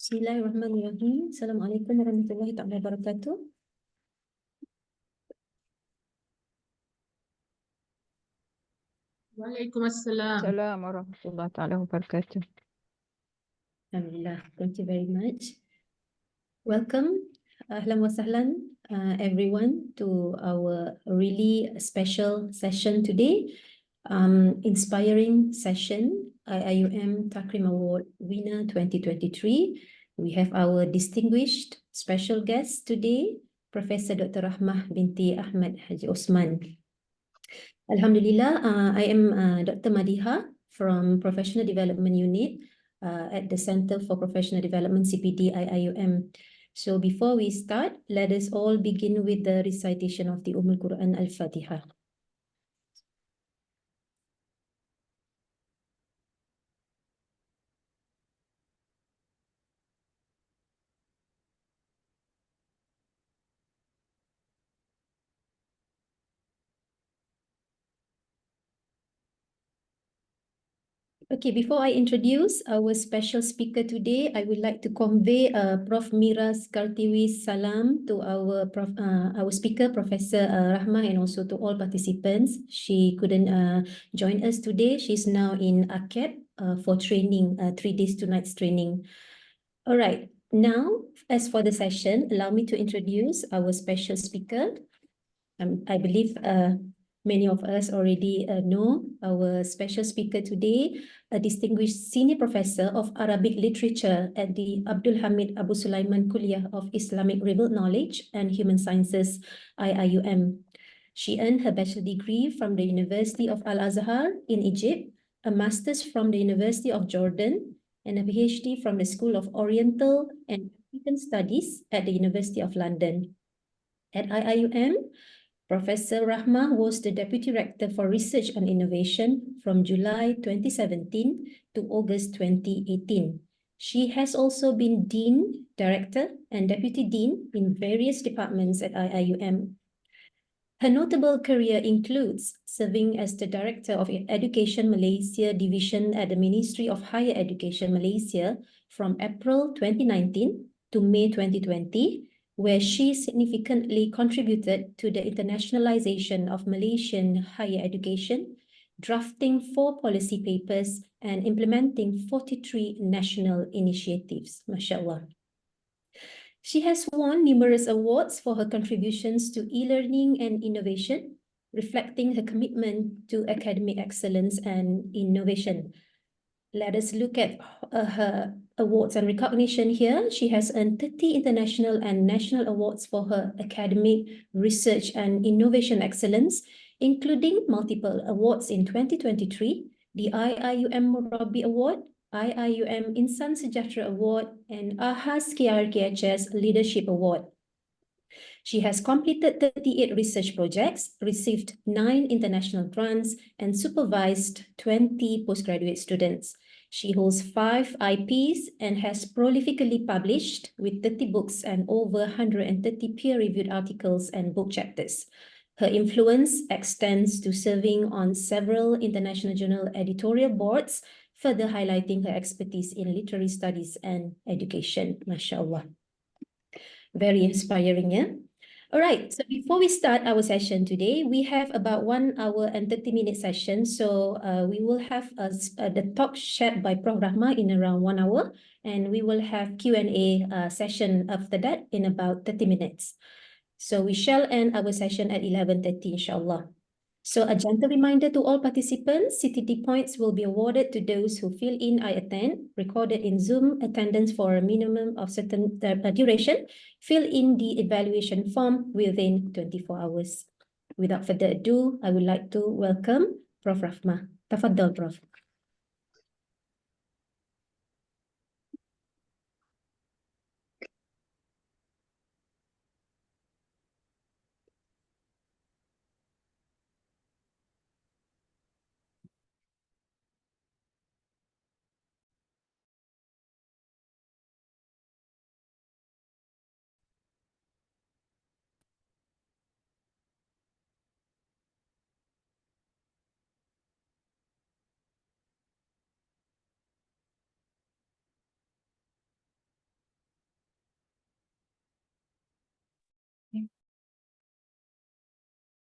Bismillahirrahmanirrahim. Assalamualaikum warahmatullahi taala wabarakatuh. Waalaikumsalam. Assalamualaikum warahmatullahi taala wabarakatuh. Alhamdulillah. Thank you very much. Welcome, ahlan wa sahlan, everyone to our really special session today. Inspiring session, IIUM Takrim Award winner 2023. We have our distinguished special guest today, Professor Dr. Rahmah binti Ahmad Haji Osman. Alhamdulillah, I am Dr. Madiha from Professional Development Unit at the Center for Professional Development CPD IIUM. So before we start, let us all begin with the recitation of the Quran Al-Fatiha. Okay, before I introduce our special speaker today, I would like to convey Prof. Mira's Kartiwi salam to our speaker, Professor Rahmah, and also to all participants. She couldn't join us today. She's now in ACAP for training, 3 days, 2 nights training. All right, now as for the session, allow me to introduce our special speaker. I believe many of us already know our special speaker today, a distinguished senior professor of Arabic literature at the Abdul Hamid Abu Sulaiman Kuliah of Islamic Revealed Knowledge and Human Sciences, IIUM. She earned her bachelor degree from the University of Al-Azhar in Egypt, a master's from the University of Jordan, and a PhD from the School of Oriental and African Studies at the University of London. At IIUM, Professor Rahmah was the Deputy Rector for Research and Innovation from July 2017 to August 2018. She has also been Dean, Director, and Deputy Dean in various departments at IIUM. Her notable career includes serving as the Director of Education Malaysia Division at the Ministry of Higher Education Malaysia from April 2019 to May 2020, where she significantly contributed to the internationalization of Malaysian higher education, drafting 4 policy papers and implementing 43 national initiatives. MashaAllah. She has won numerous awards for her contributions to e-learning and innovation, reflecting her commitment to academic excellence and innovation. Let us look at her awards and recognition here. She has earned 30 international and national awards for her academic, research, and innovation excellence, including multiple awards in 2023, the IIUM Murabbi Award, IIUM Insan Sejahtera Award, and AHAS KRKHS Leadership Award. She has completed 38 research projects, received 9 international grants, and supervised 20 postgraduate students. She holds 5 IPs and has prolifically published with 30 books and over 130 peer-reviewed articles and book chapters. Her influence extends to serving on several international journal editorial boards, further highlighting her expertise in literary studies and education. MashaAllah. Very inspiring, yeah? All right, so before we start our session today, we have about 1 hour and 30-minute session. So we will have the talk shared by Prof. Rahmah in around 1 hour, and we will have Q&A session after that in about 30 minutes. So we shall end our session at 11:30, inshallah. So a gentle reminder to all participants, CTD points will be awarded to those who fill in I attend, recorded in Zoom attendance for a minimum of certain duration, fill in the evaluation form within 24 hours. Without further ado, I would like to welcome Prof. Rahmah. Tafaddal, Prof.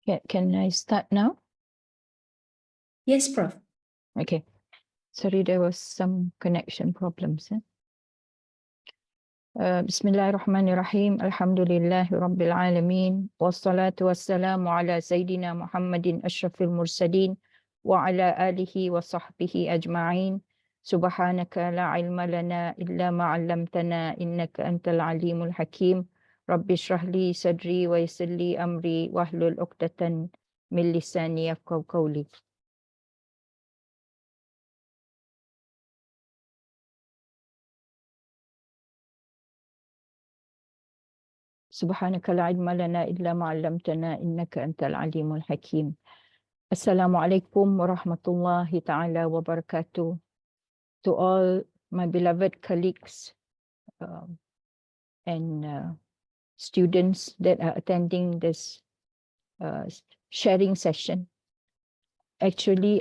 Can I start now? Yes, Prof. Okay. Sorry, there was some connection problems. Bismillahirrahmanirrahim. Alhamdulillahi Rabbil Alamin. Wassalatu wassalamu ala Sayyidina Muhammadin Ashrafil Mursalin wa ala alihi wa sahbihi ajma'in. Subhanaka la ilma lana illa ma 'allamtana innaka antal alimul hakim. Rabbi shrah li sadri wa yassir li amri wahlul 'uqdatan min lisani yafqahu qawli. Subhanaka la ilma lana illa ma 'allamtana innaka antal alimul hakim. Assalamualaikum warahmatullahi taala wabarakatuh. To all my beloved colleagues and students that are attending this sharing session. Actually,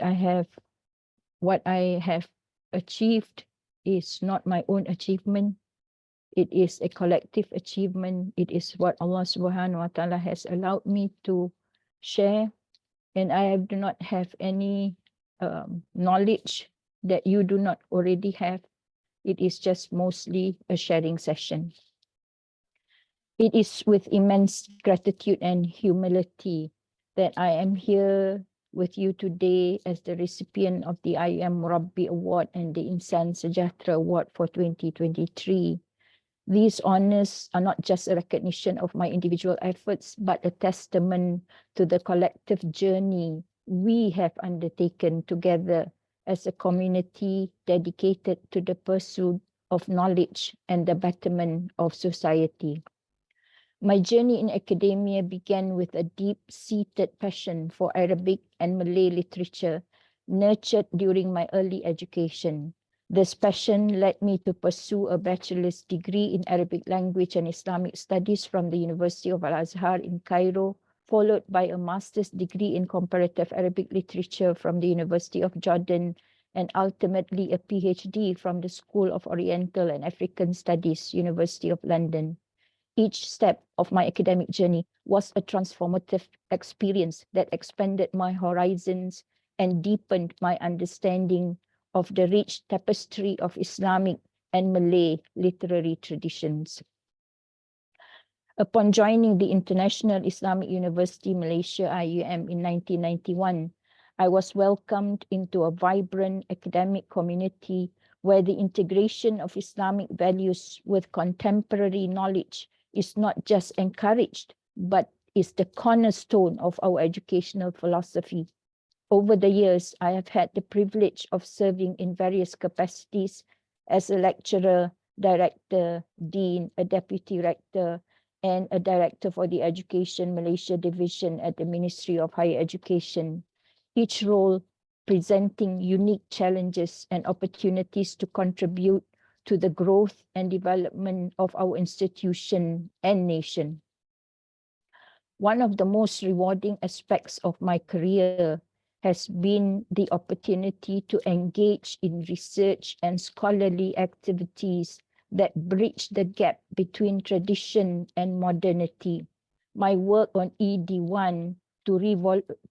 what I have achieved is not my own achievement. It is a collective achievement. It is what Allah subhanahu wa ta'ala has allowed me to share. And I do not have any knowledge that you do not already have. It is just mostly a sharing session. It is with immense gratitude and humility that I am here with you today as the recipient of the IIUM Murabbi Award and the Insan Sejahtera Award for 2023. These honors are not just a recognition of my individual efforts, but a testament to the collective journey we have undertaken together as a community dedicated to the pursuit of knowledge and the betterment of society. My journey in academia began with a deep-seated passion for Arabic and Malay literature, nurtured during my early education. This passion led me to pursue a bachelor's degree in Arabic language and Islamic studies from the University of Al-Azhar in Cairo, followed by a master's degree in comparative Arabic literature from the University of Jordan, and ultimately a PhD from the School of Oriental and African Studies, University of London. Each step of my academic journey was a transformative experience that expanded my horizons and deepened my understanding of the rich tapestry of Islamic and Malay literary traditions. Upon joining the International Islamic University Malaysia IIUM in 1991, I was welcomed into a vibrant academic community where the integration of Islamic values with contemporary knowledge is not just encouraged, but is the cornerstone of our educational philosophy. Over the years, I have had the privilege of serving in various capacities as a lecturer, director, dean, a deputy rector, and a director for the Education Malaysia Division at the Ministry of Higher Education. Each role presenting unique challenges and opportunities to contribute to the growth and development of our institution and nation. One of the most rewarding aspects of my career has been the opportunity to engage in research and scholarly activities that bridge the gap between tradition and modernity. My work on ED1 to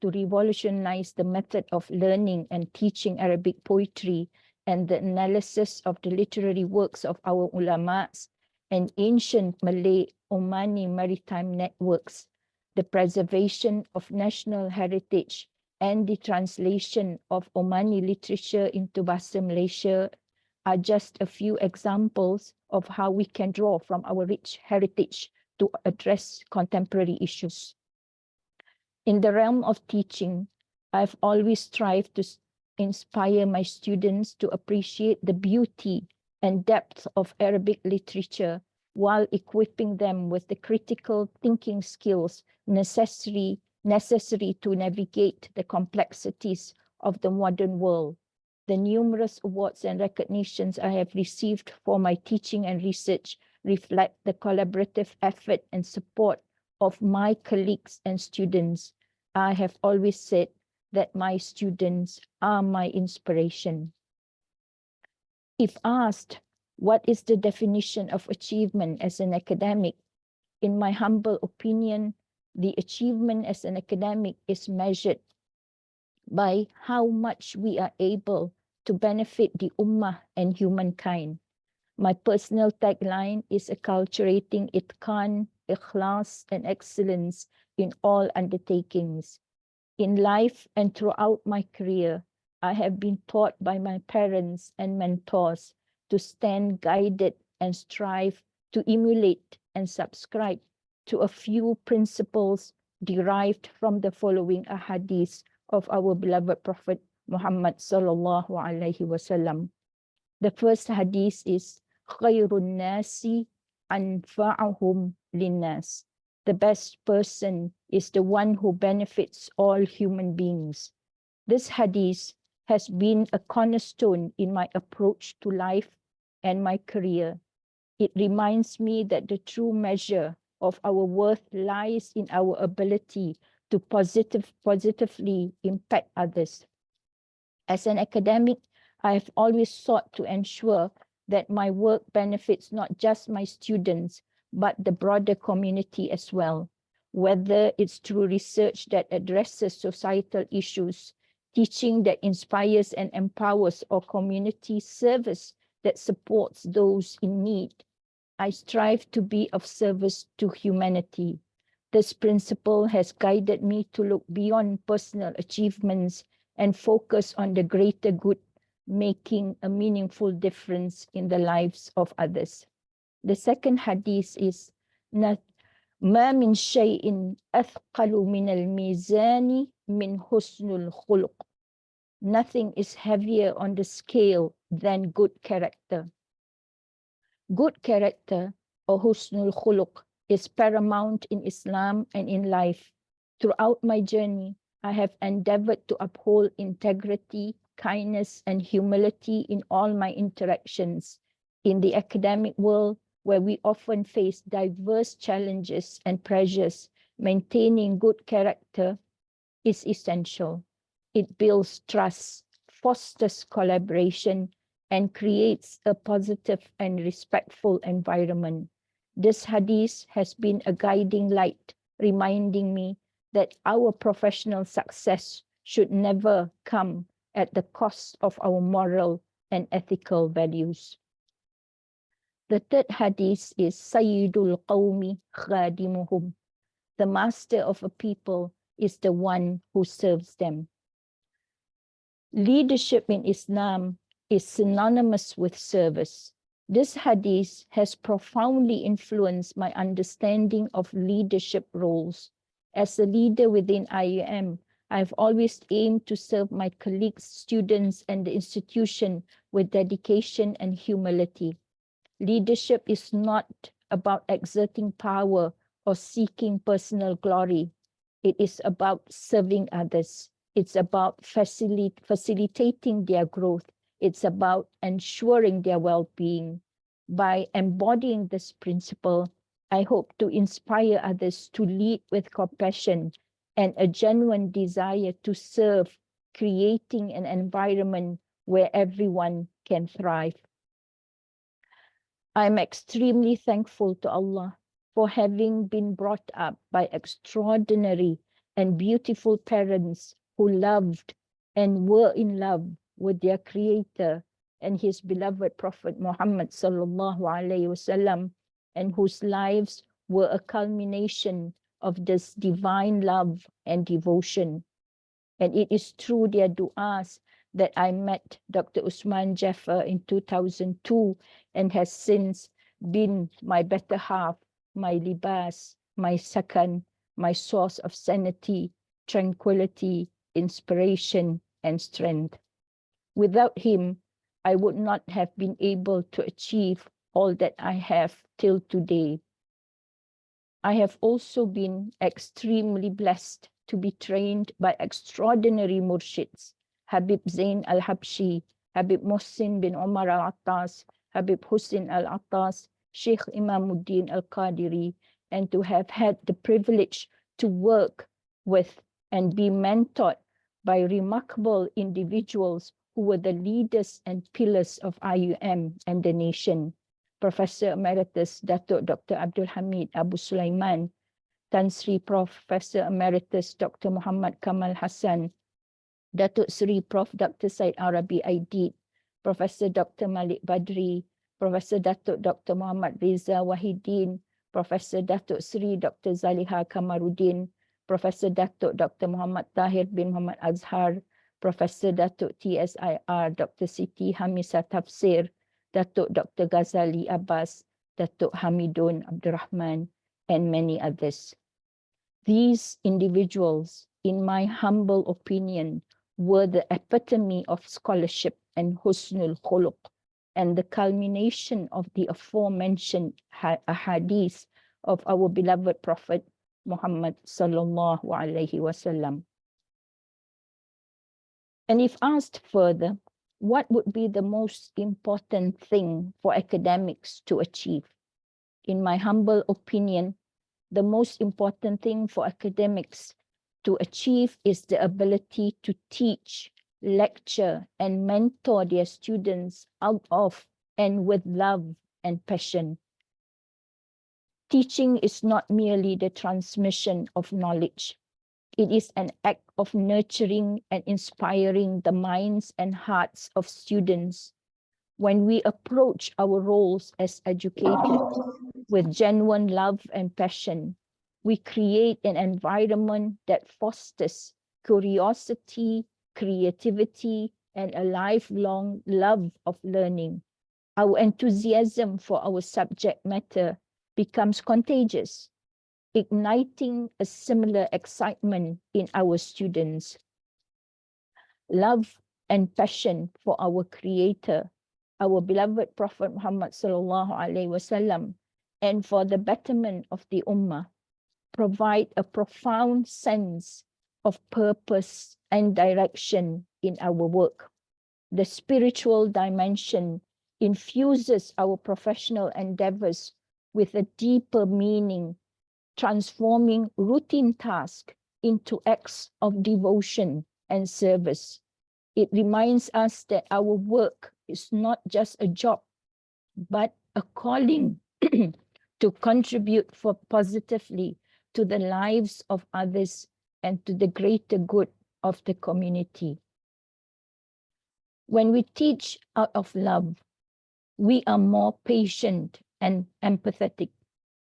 revolutionize the method of learning and teaching Arabic poetry and the analysis of the literary works of our ulamas and ancient Malay Omani maritime networks, the preservation of national heritage, and the translation of Omani literature into Bahasa Malaysia are just a few examples of how we can draw from our rich heritage to address contemporary issues. In the realm of teaching, I've always strived to inspire my students to appreciate the beauty and depth of Arabic literature while equipping them with the critical thinking skills necessary to navigate the complexities of the modern world. The numerous awards and recognitions I have received for my teaching and research reflect the collaborative effort and support of my colleagues and students. I have always said that my students are my inspiration. If asked, what is the definition of achievement as an academic? In my humble opinion, The achievement as an academic is measured by how much we are able to benefit the ummah and humankind. My personal tagline is acculturating itqan, ikhlas, and excellence in all undertakings. In life and throughout my career, I have been taught by my parents and mentors to stand guided and strive to emulate and subscribe to a few principles derived from the following ahadith of our beloved Prophet Muhammad sallallahu alaihi wasallam. The first hadith is khairun nasi anfa'uhum linnas. The best person is the one who benefits all human beings. This hadith has been a cornerstone in my approach to life and my career. It reminds me that the true measure of our worth lies in our ability to positively impact others. As an academic, I have always sought to ensure that my work benefits not just my students, but the broader community as well, whether it's through research that addresses societal issues, teaching that inspires and empowers, or community service that supports those in need. I strive to be of service to humanity. This principle has guided me to look beyond personal achievements and focus on the greater good, making a meaningful difference in the lives of others. The second hadith is ما من شيء أثقل من الميزان من حسن الخلق. Nothing is heavier on the scale than good character. Good character, or husnul khuluq, is paramount in Islam and in life. Throughout my journey, I have endeavored to uphold integrity, kindness, and humility in all my interactions. In the academic world, where we often face diverse challenges and pressures, maintaining good character is essential. It builds trust, fosters collaboration, and creates a positive and respectful environment. This hadith has been a guiding light, reminding me that our professional success should never come at the cost of our moral and ethical values. The third hadith is Sayyidul Qawmi Khadimuhum. The master of a people is the one who serves them. Leadership in Islam is synonymous with service. This hadith has profoundly influenced my understanding of leadership roles. As a leader within IIUM, I've always aimed to serve my colleagues, students, and the institution with dedication and humility. Leadership is not about exerting power or seeking personal glory. It is about serving others. It's about facilitating their growth. It's about ensuring their well-being. By embodying this principle, I hope to inspire others to lead with compassion and a genuine desire to serve, creating an environment where everyone can thrive. I'm extremely thankful to Allah for having been brought up by extraordinary and beautiful parents who loved and were in love with their Creator and His beloved Prophet Muhammad sallallahu alaihi wasallam, and whose lives were a culmination of this divine love and devotion. And it is through their du'as that I met Dr. Osman Jaffer in 2002 and has since been my better half, my libas, my sakan, my source of sanity, tranquility, inspiration, and strength. Without him, I would not have been able to achieve all that I have till today. I have also been extremely blessed to be trained by extraordinary murshids, Habib Zain al-Habshi, Habib Mohsin bin Omar al-Attas, Habib Hussein al-Attas, Sheikh Imamuddin al-Qadiri, and to have had the privilege to work with and be mentored by remarkable individuals who were the leaders and pillars of IIUM and the nation. Professor Emeritus Datuk Dr. Abdul Hamid Abu Sulaiman, Tan Sri Professor Emeritus Dr. Muhammad Kamal Hassan, Datuk Sri Prof. Dr. Syed Arabi Aidid, Professor Dr. Malik Badri, Professor Datuk Dr. Muhammad Reza Wahidin, Professor Datuk Sri Dr. Zaliha Kamaruddin, Professor Datuk Dr. Muhammad Tahir bin Muhammad Azhar, Professor Datuk TSIR Dr. Siti Hamisa Tafsir, Datuk Dr. Ghazali Abbas, Datuk Hamidun Abdul Rahman, and many others. These individuals, in my humble opinion, were the epitome of scholarship and husnul khuluq, and the culmination of the aforementioned hadith of our beloved Prophet Muhammad sallallahu alaihi wasallam. And if asked further, what would be the most important thing for academics to achieve? In my humble opinion, the most important thing for academics to achieve is the ability to teach, lecture, and mentor their students out of and with love and passion. Teaching is not merely the transmission of knowledge. It is an act of nurturing and inspiring the minds and hearts of students. When we approach our roles as educators with genuine love and passion, we create an environment that fosters curiosity, creativity, and a lifelong love of learning. Our enthusiasm for our subject matter becomes contagious, igniting a similar excitement in our students. Love and passion for our Creator, our beloved Prophet Muhammad sallallahu alaihi wasallam, and for the betterment of the Ummah provide a profound sense of purpose and direction in our work. The spiritual dimension infuses our professional endeavors with a deeper meaning, transforming routine tasks into acts of devotion and service. It reminds us that our work is not just a job, but a calling to contribute positively to the lives of others and to the greater good of the community. When we teach out of love, we are more patient and empathetic.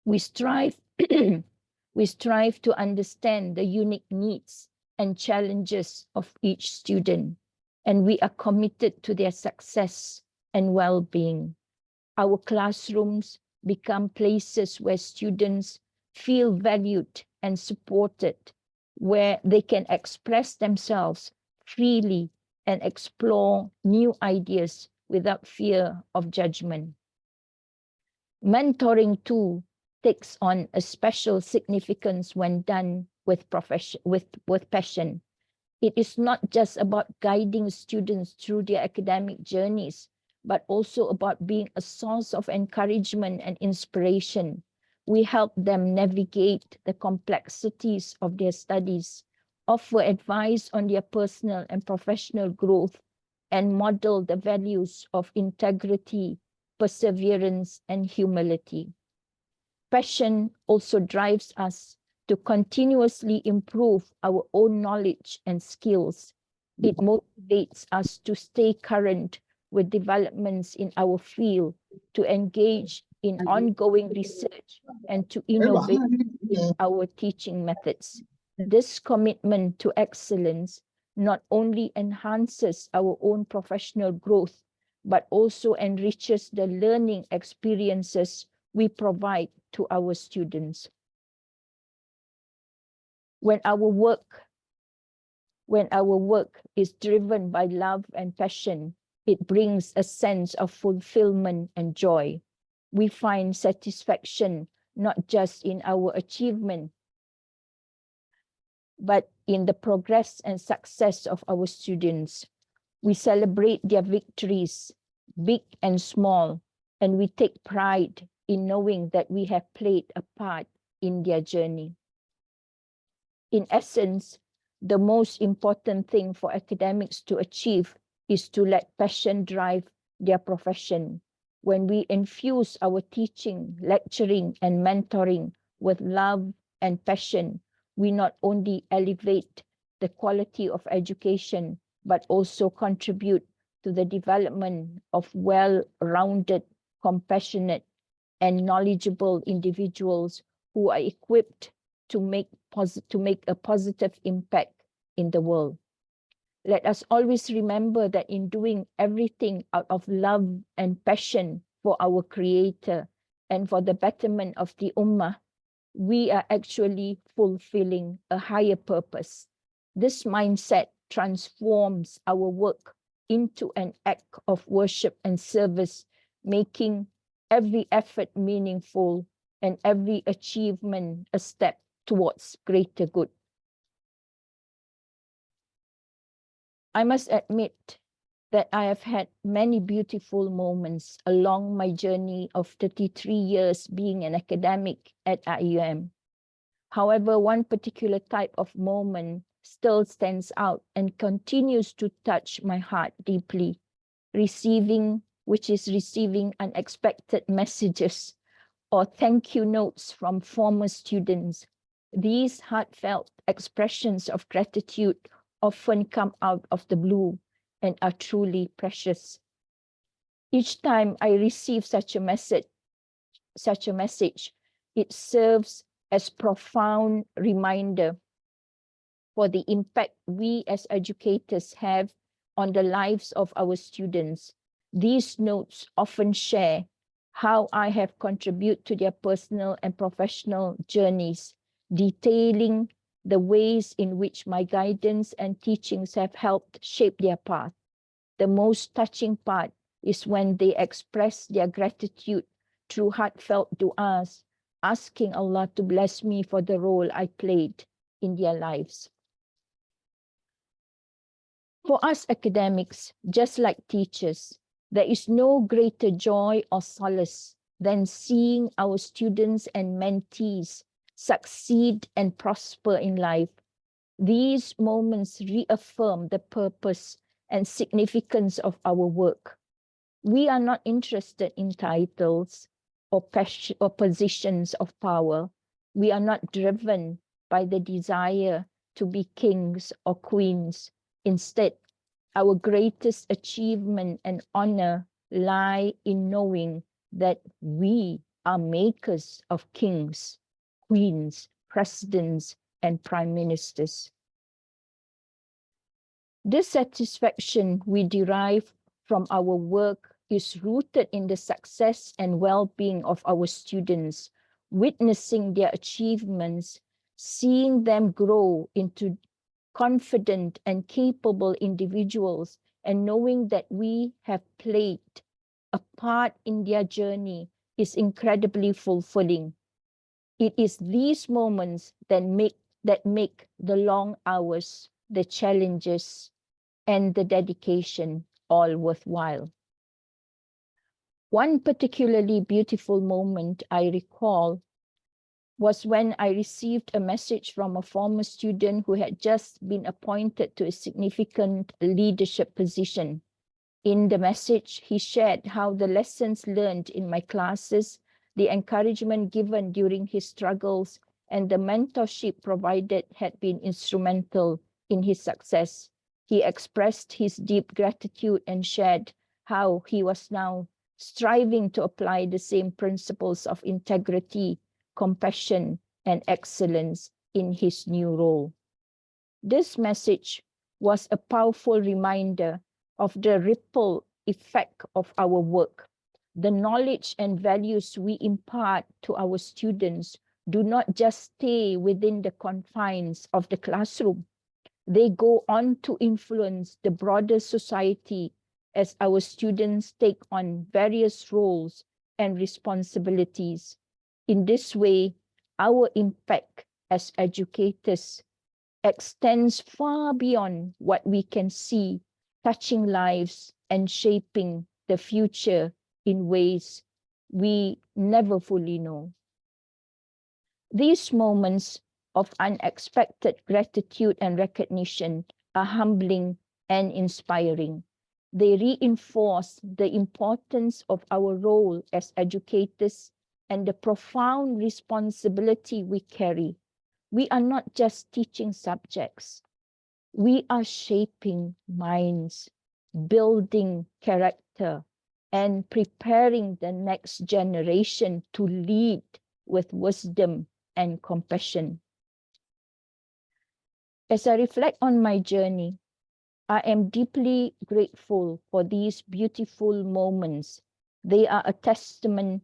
We strive to understand the unique needs and challenges of each student, and we are committed to their success and well-being. Our classrooms become places where students feel valued and supported, where they can express themselves freely and explore new ideas without fear of judgment. Mentoring too takes on a special significance when done with passion. It is not just about guiding students through their academic journeys, but also about being a source of encouragement and inspiration. We help them navigate the complexities of their studies, offer advice on their personal and professional growth, and model the values of integrity, perseverance, and humility. Passion also drives us to continuously improve our own knowledge and skills. It motivates us to stay current with developments in our field, to engage in ongoing research, and to innovate in our teaching methods. This commitment to excellence not only enhances our own professional growth, but also enriches the learning experiences we provide to our students. When our work is driven by love and passion, it brings a sense of fulfillment and joy. We find satisfaction not just in our achievement, but in the progress and success of our students. We celebrate their victories, big and small, and we take pride in knowing that we have played a part in their journey. In essence, the most important thing for academics to achieve is to let passion drive their profession. When we infuse our teaching, lecturing, and mentoring with love, and passion, we not only elevate the quality of education, but also contribute to the development of well-rounded, compassionate, and knowledgeable individuals who are equipped to make a positive impact in the world. Let us always remember that in doing everything out of love and passion for our Creator and for the betterment of the Ummah, we are actually fulfilling a higher purpose. This mindset transforms our work into an act of worship and service, making every effort meaningful and every achievement a step towards greater good. I must admit that I have had many beautiful moments along my journey of 33 years being an academic at IIUM. However, one particular type of moment still stands out and continues to touch my heart deeply, receiving unexpected messages or thank you notes from former students. These heartfelt expressions of gratitude often come out of the blue and are truly precious. Each time I receive such a message, it serves as profound reminder for the impact we as educators have on the lives of our students. These notes often share how I have contributed to their personal and professional journeys, detailing the ways in which my guidance and teachings have helped shape their path. The most touching part is when they express their gratitude through heartfelt du'as, asking Allah to bless me for the role I played in their lives. For us academics, just like teachers, there is no greater joy or solace than seeing our students and mentees succeed and prosper in life. These moments reaffirm the purpose and significance of our work. We are not interested in titles or positions of power. We are not driven by the desire to be kings or queens. Instead, our greatest achievement and honor lie in knowing that we are makers of kings, queens, presidents, and prime ministers. This satisfaction we derive from our work is rooted in the success and well-being of our students, witnessing their achievements, seeing them grow into confident and capable individuals, and knowing that we have played a part in their journey is incredibly fulfilling. It is these moments that make the long hours, the challenges, and the dedication all worthwhile. One particularly beautiful moment I recall was when I received a message from a former student who had just been appointed to a significant leadership position. In the message, he shared how the lessons learned in my classes, the encouragement given during his struggles, and the mentorship provided had been instrumental in his success. He expressed his deep gratitude and shared how he was now striving to apply the same principles of integrity, compassion, and excellence in his new role. This message was a powerful reminder of the ripple effect of our work. The knowledge and values we impart to our students do not just stay within the confines of the classroom. They go on to influence the broader society as our students take on various roles and responsibilities. In this way, our impact as educators extends far beyond what we can see, touching lives and shaping the future in ways we never fully know. These moments of unexpected gratitude and recognition are humbling and inspiring. They reinforce the importance of our role as educators and the profound responsibility we carry. We are not just teaching subjects. We are shaping minds, building character, and preparing the next generation to lead with wisdom and compassion. As I reflect on my journey, I am deeply grateful for these beautiful moments. They are a testament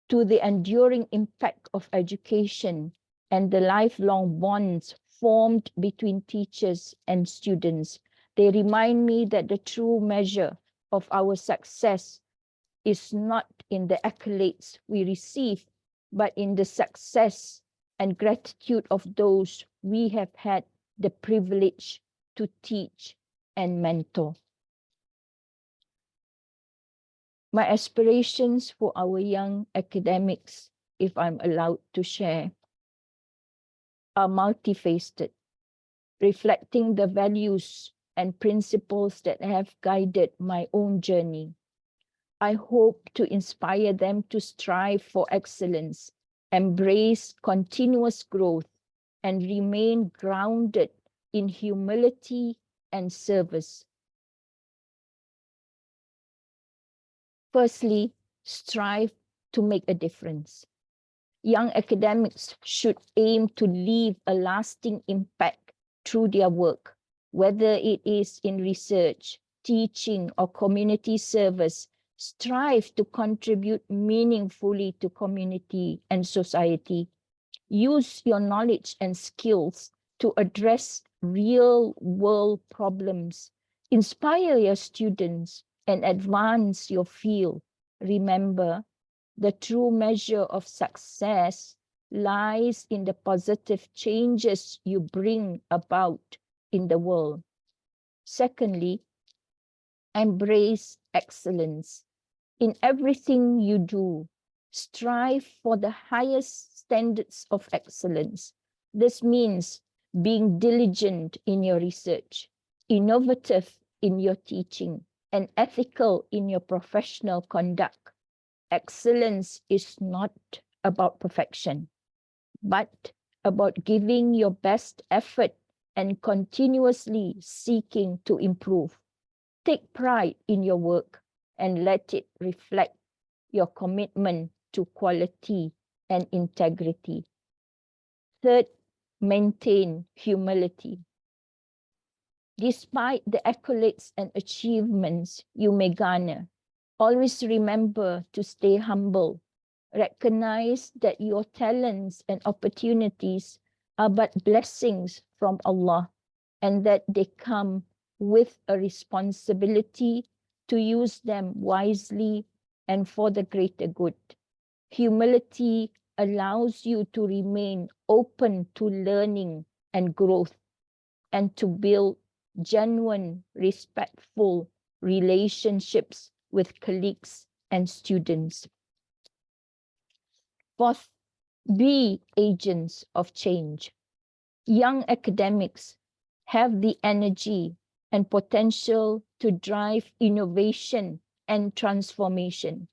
to the enduring impact of education and the lifelong bonds formed between teachers and students. They remind me that the true measure of our success is not in the accolades we receive, but in the success and gratitude of those we have had the privilege to teach and mentor. My aspirations for our young academics, if I'm allowed to share, are multifaceted, reflecting the values and principles that have guided my own journey. I hope to inspire them to strive for excellence, embrace continuous growth, and remain grounded in humility and service. Firstly, strive to make a difference. Young academics should aim to leave a lasting impact through their work, whether it is in research, teaching, or community service. Strive to contribute meaningfully to community and society. Use your knowledge and skills to address real-world problems. Inspire your students and advance your field. Remember, the true measure of success lies in the positive changes you bring about in the world. Secondly, embrace excellence. In everything you do, strive for the highest standards of excellence. This means being diligent in your research, innovative in your teaching, and ethical in your professional conduct. Excellence is not about perfection, but about giving your best effort and continuously seeking to improve. Take pride in your work and let it reflect your commitment to quality and integrity. Third, maintain humility. Despite the accolades and achievements you may garner, always remember to stay humble. Recognize that your talents and opportunities are but blessings from Allah and that they come with a responsibility to use them wisely and for the greater good. Humility allows you to remain open to learning and growth and to build genuine, respectful relationships with colleagues and students. Fourth, be agents of change. Young academics have the energy and potential to drive innovation and transformation.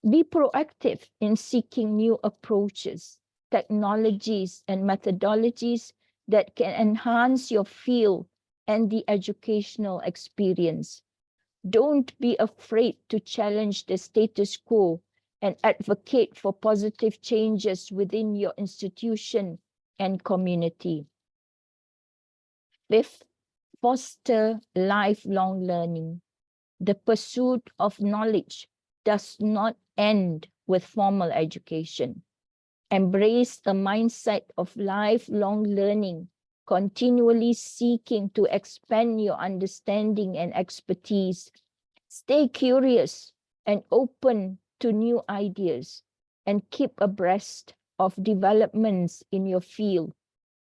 Be proactive in seeking new approaches, technologies, and methodologies that can enhance your field and the educational experience. Don't be afraid to challenge the status quo and advocate for positive changes within your institution and community. Fifth, foster lifelong learning. The pursuit of knowledge does not end with formal education. Embrace a mindset of lifelong learning, continually seeking to expand your understanding and expertise. Stay curious and open to new ideas and keep abreast of developments in your field.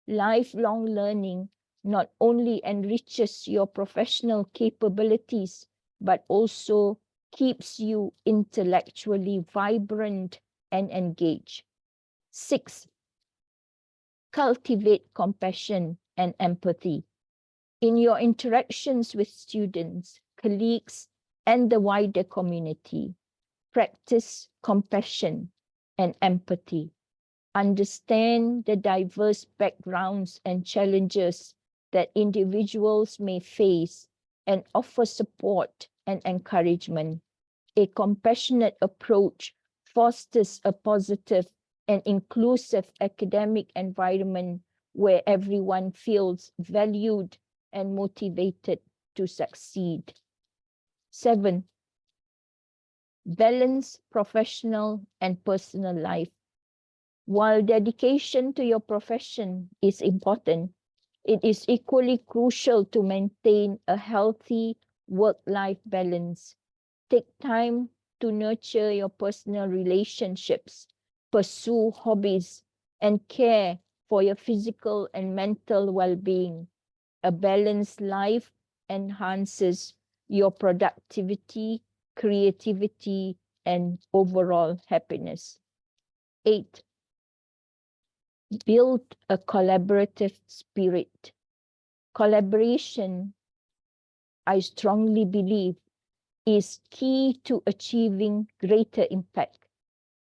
Lifelong learning not only enriches your professional capabilities, but also keeps you intellectually vibrant and engaged. 6, cultivate compassion and empathy. In your interactions with students, colleagues, and the wider community, practice compassion and empathy. understand the diverse backgrounds and challenges that individuals may face, and offer support and encouragement. A compassionate approach fosters a positive and inclusive academic environment where everyone feels valued and motivated to succeed. 7. Balance professional and personal life. While dedication to your profession is important, it is equally crucial to maintain a healthy work-life balance. Take time to nurture your personal relationships, pursue hobbies, and care for your physical and mental well-being. A balanced life enhances your productivity, creativity, and overall happiness. 8. Build a collaborative spirit. Collaboration, I strongly believe, is key to achieving greater impact.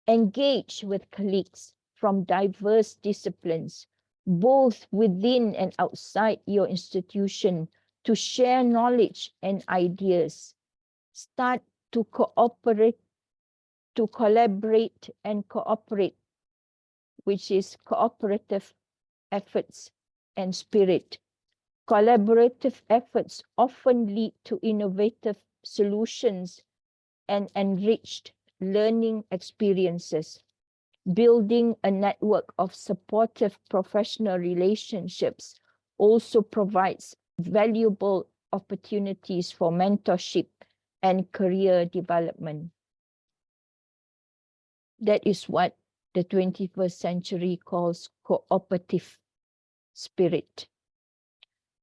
Engage with colleagues from diverse disciplines, both within and outside your institution, to share knowledge and ideas. Start to collaborate and cooperate, which is cooperative efforts and spirit. Collaborative efforts often lead to innovative solutions and enriched learning experiences. Building a network of supportive professional relationships also provides valuable opportunities for mentorship and career development. That is what the 21st century calls cooperative spirit.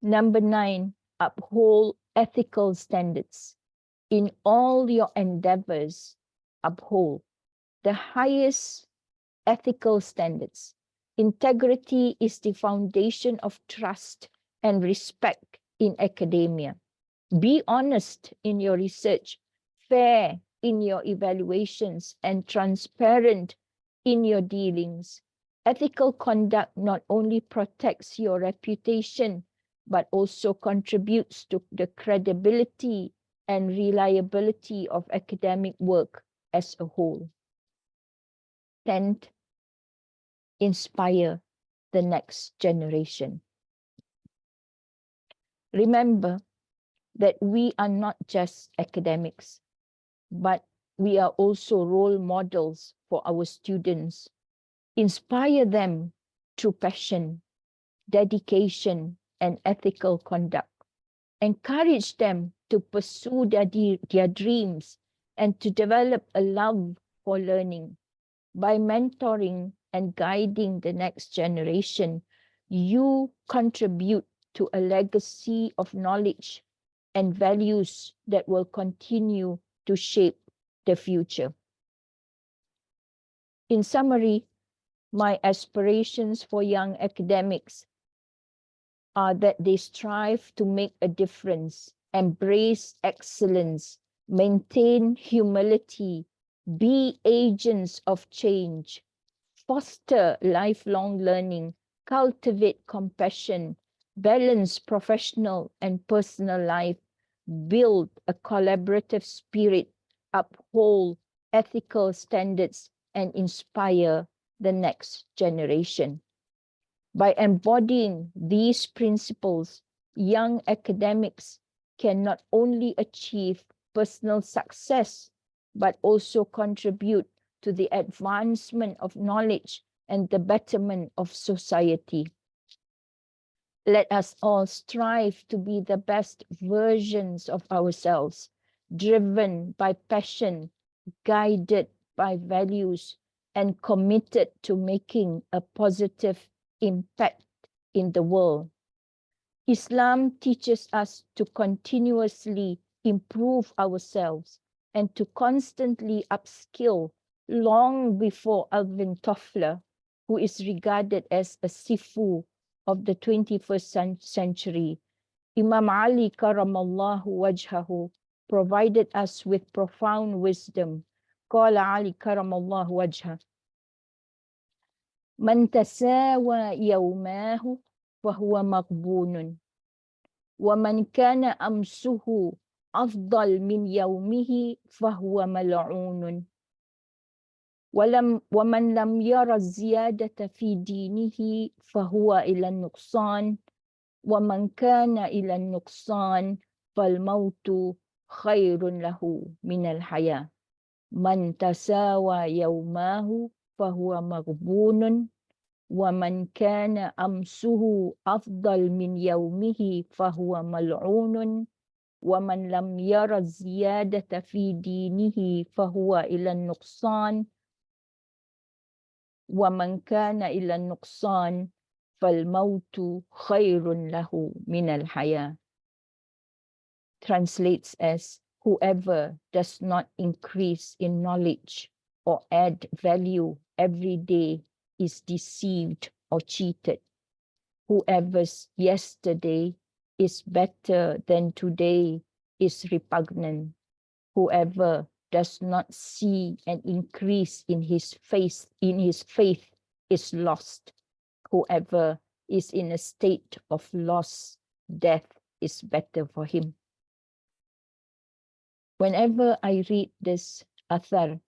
Number 9, uphold ethical standards. In all your endeavors, uphold the highest ethical standards. Integrity is the foundation of trust and respect in academia. Be honest in your research, fair in your evaluations, and transparent in your dealings. Ethical conduct not only protects your reputation, but also contributes to the credibility and reliability of academic work as a whole. 10th, inspire the next generation. Remember that we are not just academics, but we are also role models for our students. Inspire them through passion, dedication, and ethical conduct. Encourage them to pursue their dreams and to develop a love for learning. By mentoring and guiding the next generation, you contribute to a legacy of knowledge and values that will continue to shape the future. In summary, my aspirations for young academics are that they strive to make a difference, embrace excellence, maintain humility, be agents of change, foster lifelong learning, cultivate compassion, balance professional and personal life, build a collaborative spirit, uphold ethical standards, and inspire the next generation. By embodying these principles, young academics can not only achieve personal success, but also contribute to the advancement of knowledge and the betterment of society. Let us all strive to be the best versions of ourselves, driven by passion, guided by values, and committed to making a positive impact in the world. Islam teaches us to continuously improve ourselves and to constantly upskill long before Alvin Toffler, who is regarded as a Sifu of the 21st century. Imam Ali Karamallahu Wajhahu provided us with profound wisdom. Qala Ali Karamallahu Wajhah. من تساوى يوماه فهو مغبون ومن كان أمسه أفضل من يومه فهو ملعون ومن لم ير الزيادة في دينه فهو إلى النقصان ومن كان إلى النقصان فالموت خير له من الحياة من تساوى يوماه فهو مغبون ومن كان أمسه أفضل من يومه فهو ملعون ومن لم ير الزيادة في دينه فهو إلى النقصان ومن كان إلى النقصان فالموت خير له من الحياة. Translates as whoever does not increase in knowledge or add value every day is deceived or cheated. Whoever's yesterday is better than today is repugnant. Whoever does not see an increase in his faith is lost. Whoever is in a state of loss, death is better for him. Whenever I read this athar,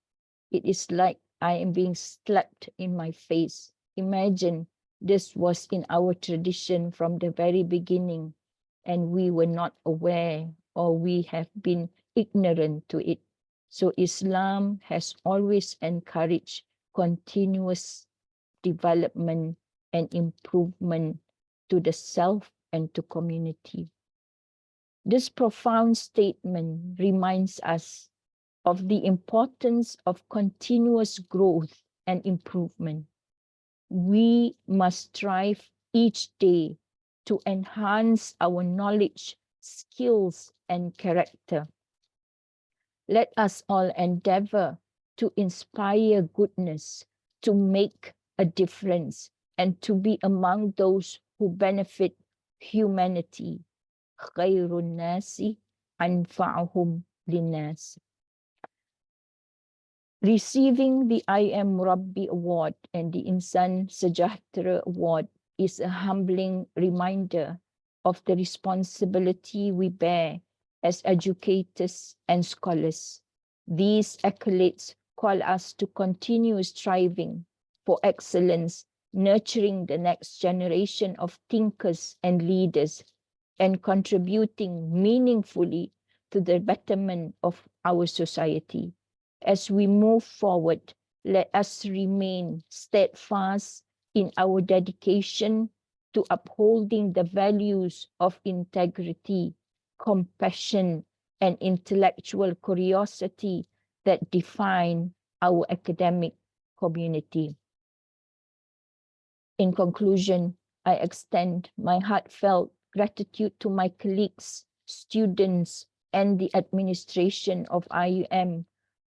it is like I am being slapped in my face. Imagine this was in our tradition from the very beginning, and we were not aware or we have been ignorant to it. So Islam has always encouraged continuous development and improvement to the self and to community. This profound statement reminds us of the importance of continuous growth and improvement. We must strive each day to enhance our knowledge, skills, and character. Let us all endeavor to inspire goodness, to make a difference, and to be among those who benefit humanity. خير الناس أنفعهم للناس. Receiving the IIUM Murabbi Award and the Insan Sejahtera Award is a humbling reminder of the responsibility we bear as educators and scholars. These accolades call us to continue striving for excellence, nurturing the next generation of thinkers and leaders, and contributing meaningfully to the betterment of our society. As we move forward, let us remain steadfast in our dedication to upholding the values of integrity, compassion, and intellectual curiosity that define our academic community. In conclusion, I extend my heartfelt gratitude to my colleagues, students, and the administration of IIUM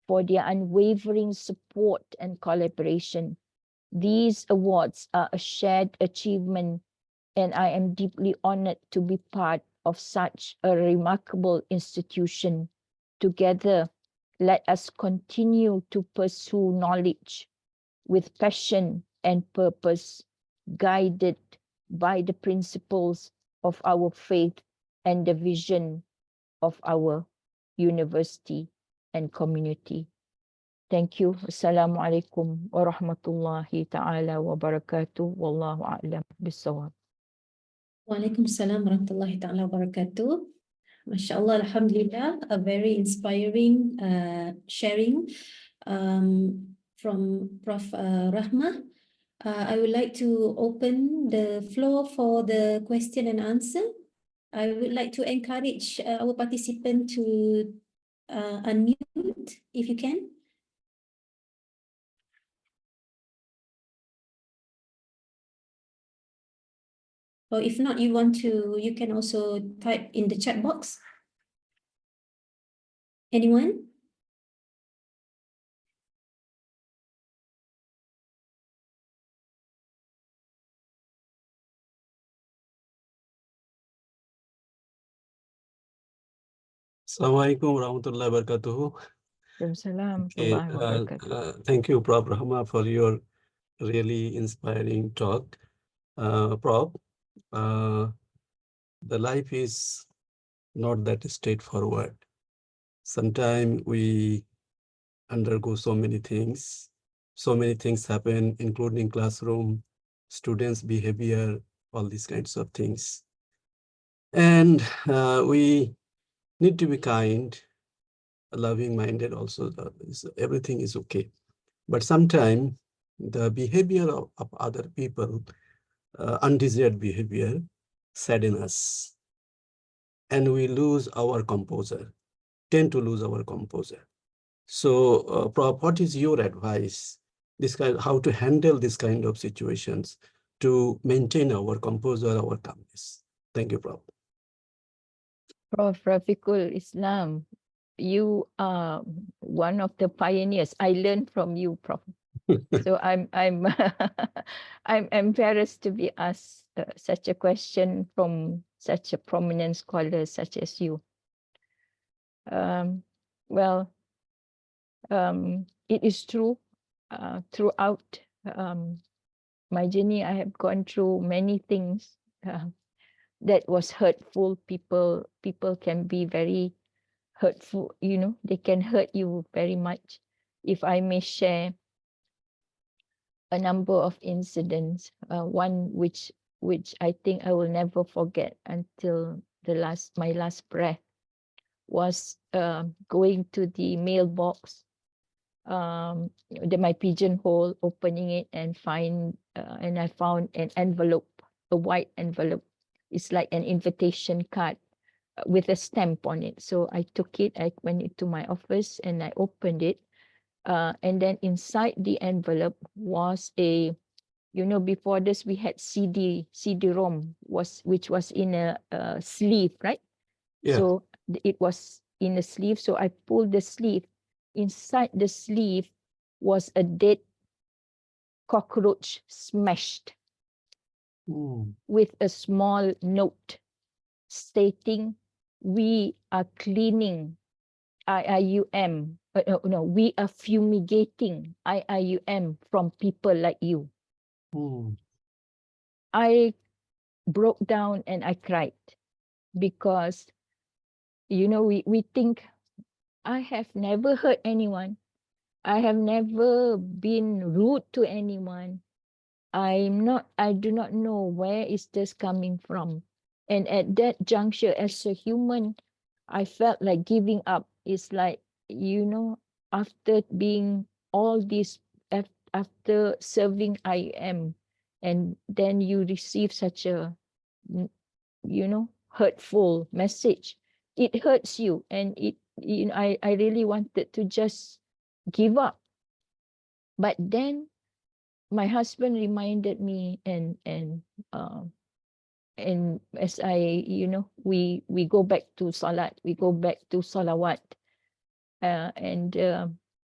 for their unwavering support and collaboration. These awards are a shared achievement, and I am deeply honored to be part of such a remarkable institution. Together, let us continue to pursue knowledge with passion and purpose, guided by the principles of our faith and the vision of our university and community. Thank you. Assalamualaikum warahmatullahi ta'ala wabarakatuh. Wallahu a'lam bissawab. Waalaikumsalam warahmatullahi ta'ala wabarakatuh. MashaAllah, Alhamdulillah, a very inspiring sharing from Prof. Rahmah. I would like to open the floor for the question and answer. I would like to encourage our participant to unmute if you can. Or if not, you can also type in the chat box. Anyone? Assalamualaikum warahmatullahi wabarakatuh. Waalaikumsalam Okay, warahmatullahi wabarakatuh. thank you, Prof. Rahmah, for your really inspiring talk. Prof, the life is not that straightforward. Sometimes we undergo so many things. So many things happen, including classroom, students' behavior, all these kinds of things. And we need to be kind, loving-minded also. Everything is okay. But sometimes the behavior of other people, undesired behavior, sadden us. And we lose our composure, tend to lose our composure. So, Prof, what is your advice? How to handle this kind of situations to maintain our composure, our calmness? Thank you, Prof. Prof. Rafiqul Islam, you are one of the pioneers. I learned from you, Prof. So I'm I'm embarrassed to be asked such a question from such a prominent scholar such as you. Well, it is true. Throughout my journey, I have gone through many things that was hurtful. People can be very hurtful. You know, they can hurt you very much. If I may share a number of incidents, one which I think I will never forget until my last breath was going to the mailbox, my pigeonhole, opening it and I found an envelope, a white envelope. It's like an invitation card with a stamp on it. So I took it, I went into my office and I opened it. And then inside the envelope was before this we had CD-ROM, which was in a sleeve, right? Yeah. So it was in a sleeve. So I pulled the sleeve. Inside the sleeve was a dead cockroach smashed with a small note stating, "We are cleaning IIUM. No, we are fumigating IIUM from people like you." I broke down and I cried because, we think, I have never hurt anyone. I have never been rude to anyone. I do not know where is this coming from. And at that juncture, as a human, I felt like giving up. It's like, after being all this, after serving IIM, and then you receive such a, hurtful message. It hurts you, and I really wanted to just give up. But then my husband reminded me, and as I, we go back to salat, we go back to salawat, and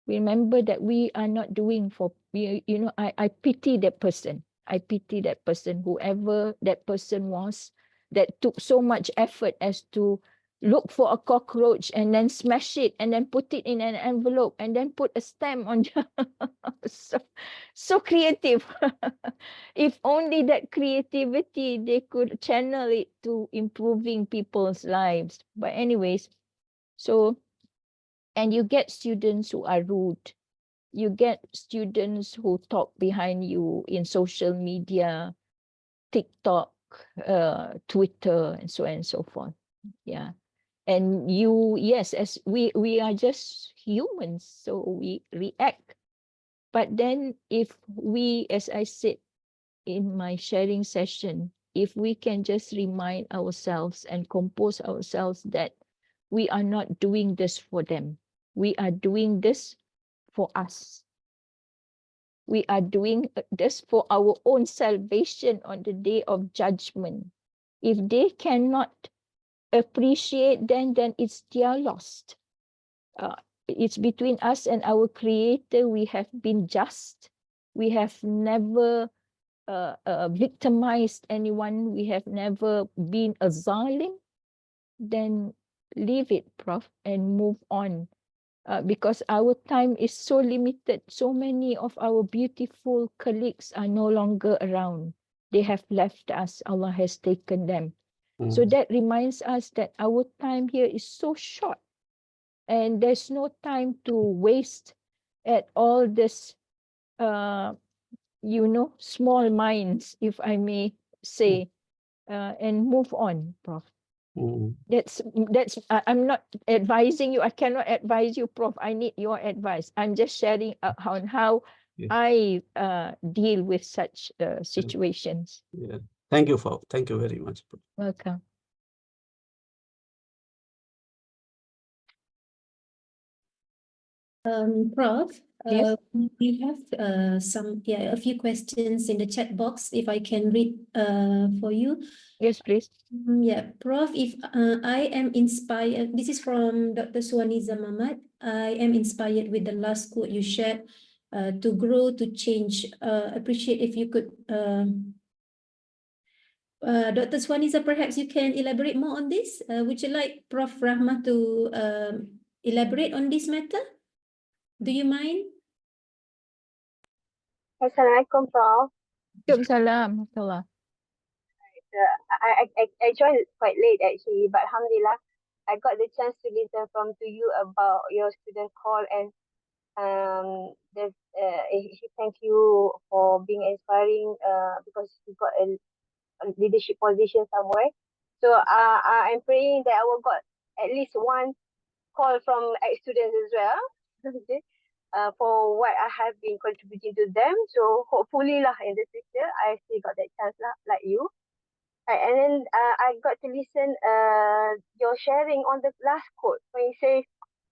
remember that we are not doing for, I pity that person. I pity that person, whoever that person was, that took so much effort as to look for a cockroach and then smash it and then put it in an envelope and then put a stamp on. So creative. If only that creativity, they could channel it to improving people's lives. But anyways, and you get students who are rude. You get students who talk behind you in social media, TikTok, Twitter, and so on and so forth. Yeah. And yes, as we are just humans, so we react. But then if we, as I said in my sharing session, if we can just remind ourselves and compose ourselves that we are not doing this for them. We are doing this for us. We are doing this for our own salvation on the day of judgment. If they cannot appreciate, then it's their loss. It's between us and our Creator. We have been just. We have never victimized anyone. We have never been a zalim. Then leave it, Prof, and move on. because our time is so limited. So many of our beautiful colleagues are no longer around. They have left us. Allah has taken them. So that reminds us that our time here is so short, and there's no time to waste at all this, small minds, if I may say, and move on, Prof. That's I'm not advising you. I cannot advise you, Prof. I need your advice. I'm just sharing on how I deal with such situations. Yeah. Thank you very much. Welcome. Prof, Yes. we have a few questions in the chat box, if I can read for you. Yes, please. Yeah, Prof, if I am inspired, this is from Dr. Suwaniza Mamat. I am inspired with the last quote you shared, to grow, to change. Appreciate if you could, Dr. Suwaniza, perhaps you can elaborate more on this. Would you like Prof. Rahmah to elaborate on this matter? Do you mind? Assalamualaikum, Prof. Waalaikumsalam. I joined quite late actually, but alhamdulillah, I got the chance to listen from to you about your student call, and thank you for being inspiring because you got a leadership position somewhere. So I'm praying that I will got at least one call from ex-students as well. Okay. For what I have been contributing to them. So hopefully lah in the future I still got that chance lah like you. And then I got to listen your sharing on the last quote when you say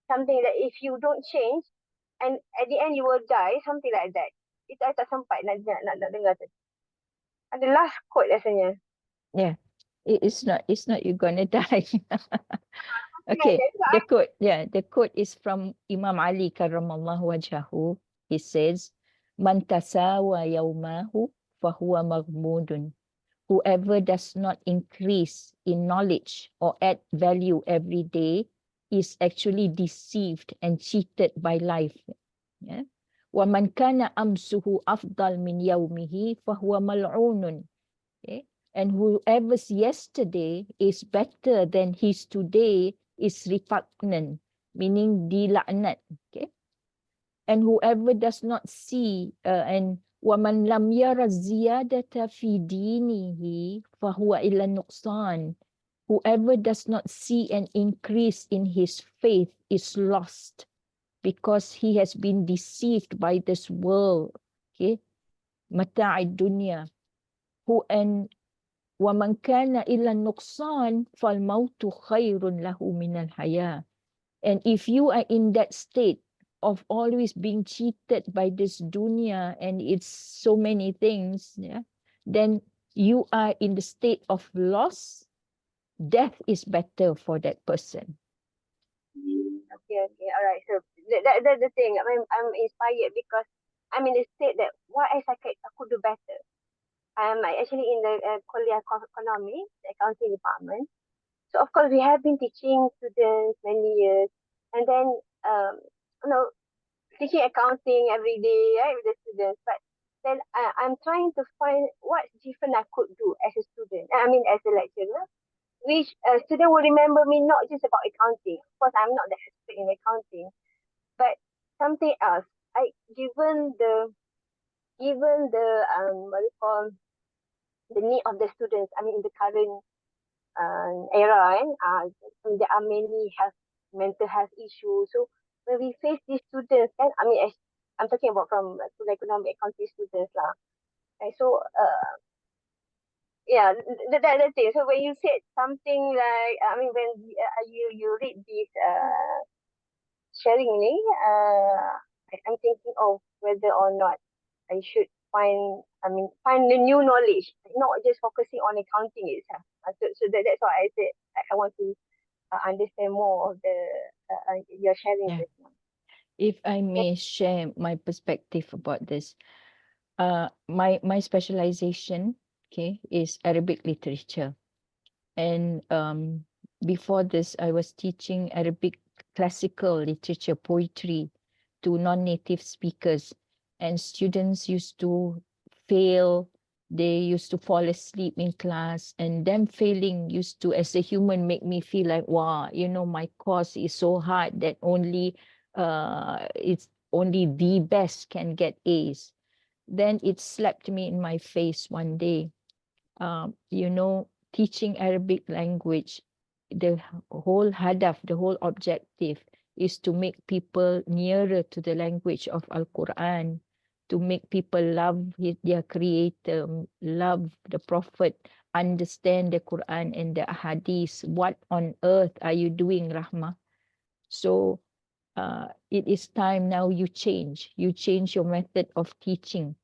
something that if you don't change and at the end you will die, something like that. Itu I tak sempat nak dengar tadi. The last quote rasanya. Yeah, it's not you're gonna die. Okay, the quote is from Imam Ali karramallahu wajhahu. He says, "Man tasawa yawmahu fahuwa maghmudun." Whoever does not increase in knowledge or add value every day is actually deceived and cheated by life. Yeah. Wa man kana amsuhu afdal min yawmihi fahuwa mal'unun. Okay. And whoever's yesterday is better than his today is repugnant, meaning dilaknat. Okay. And whoever does not see and وَمَنْ لَمْ يَرَ الزِّيَادَةَ فِي دِينِهِ فَهُوَ إِلَى النُّقْصَانِ. Whoever does not see an increase in his faith is lost because he has been deceived by this world. Okay. مَتَاعِ الدُّنْيَا. وَمَنْ كَانَ إِلَى النُّقْصَانِ فَالْمَوْتُ خَيْرٌ لَهُ مِنَ الْحَيَاةِ. And if you are in that state of always being cheated by this dunya and it's so many things, yeah, then you are in the state of loss. Death is better for that person. Okay, all right. So that's the thing. I'm inspired because I'm in the state that what else I could do better. I'm actually in the Kuliah Economy, the accounting department. So of course we have been teaching students many years, and then teaching accounting every day, right, with the students. But then I'm trying to find what different I could do as a student. I mean, as a lecturer, which a student will remember me not just about accounting. Of course, I'm not the expert in accounting, but something else. Given the what you call the need of the students. I mean, in the current era, there are many mental health issues. So when we face these students, I mean, I'm talking about from economic accounting students lah. And so yeah, that's the thing. So when you said something like, I mean, when you read this sharing link, I'm thinking of whether or not I should find the new knowledge, not just focusing on accounting itself. So that's why I said I want to understand more of the your sharing this now. If I may share my perspective about this, my specialization, okay, is Arabic literature, and before this I was teaching Arabic classical literature, poetry, to non-native speakers. And students used to fail. They used to fall asleep in class, and them failing used to, as a human, make me feel like, wow, you know, my course is so hard that it's only the best can get A's. Then it slapped me in my face one day. You know, teaching Arabic language, the whole hadaf, the whole objective is to make people nearer to the language of Al-Quran, to make people love their creator, love the Prophet, understand the Quran and the Hadith. What on earth are you doing, Rahmah? So it is time now you change your method of teaching.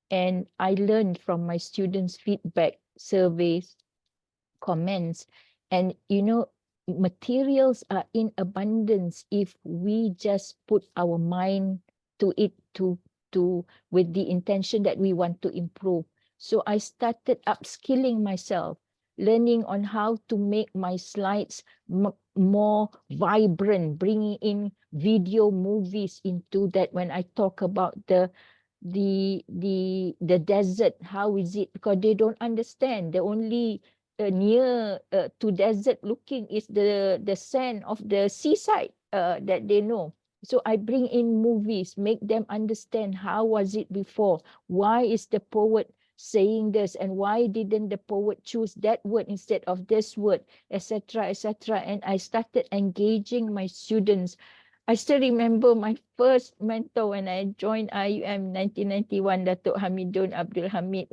And I learned from my students' feedback, surveys, comments, and you know, materials are in abundance if we just put our mind to it, to with the intention that we want to improve. So I started upskilling myself, learning on how to make my slides more vibrant, bringing in video movies into that. When I talk about the desert, how is it? Because they don't understand. The only near to desert looking is the sand of the seaside that they know. So I bring in movies, make them understand how was it before, why is the poet saying this, and why didn't the poet choose that word instead of this word, etc., etc. And I started engaging my students. I still remember my first mentor when I joined IIUM 1991, Datuk Hamidun Abdul Hamid.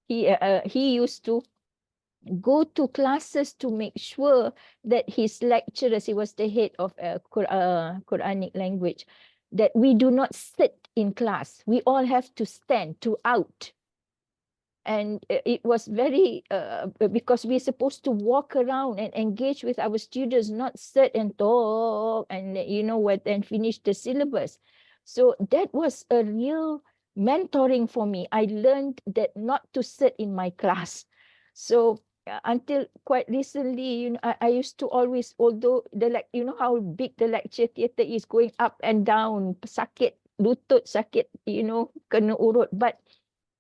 Yeah, he used to go to classes to make sure that his lecturers, he was the head of Quranic language, that we do not sit in class. We all have to stand throughout. And it was very, because we're supposed to walk around and engage with our students, not sit and talk and, you know what, and finish the syllabus. So that was a real mentoring for me. I learned that not to sit in my class. So until quite recently, you know, I used to always, although you know how big the lecture theatre is, going up and down, sakit lutut, sakit, you know, kena urut, but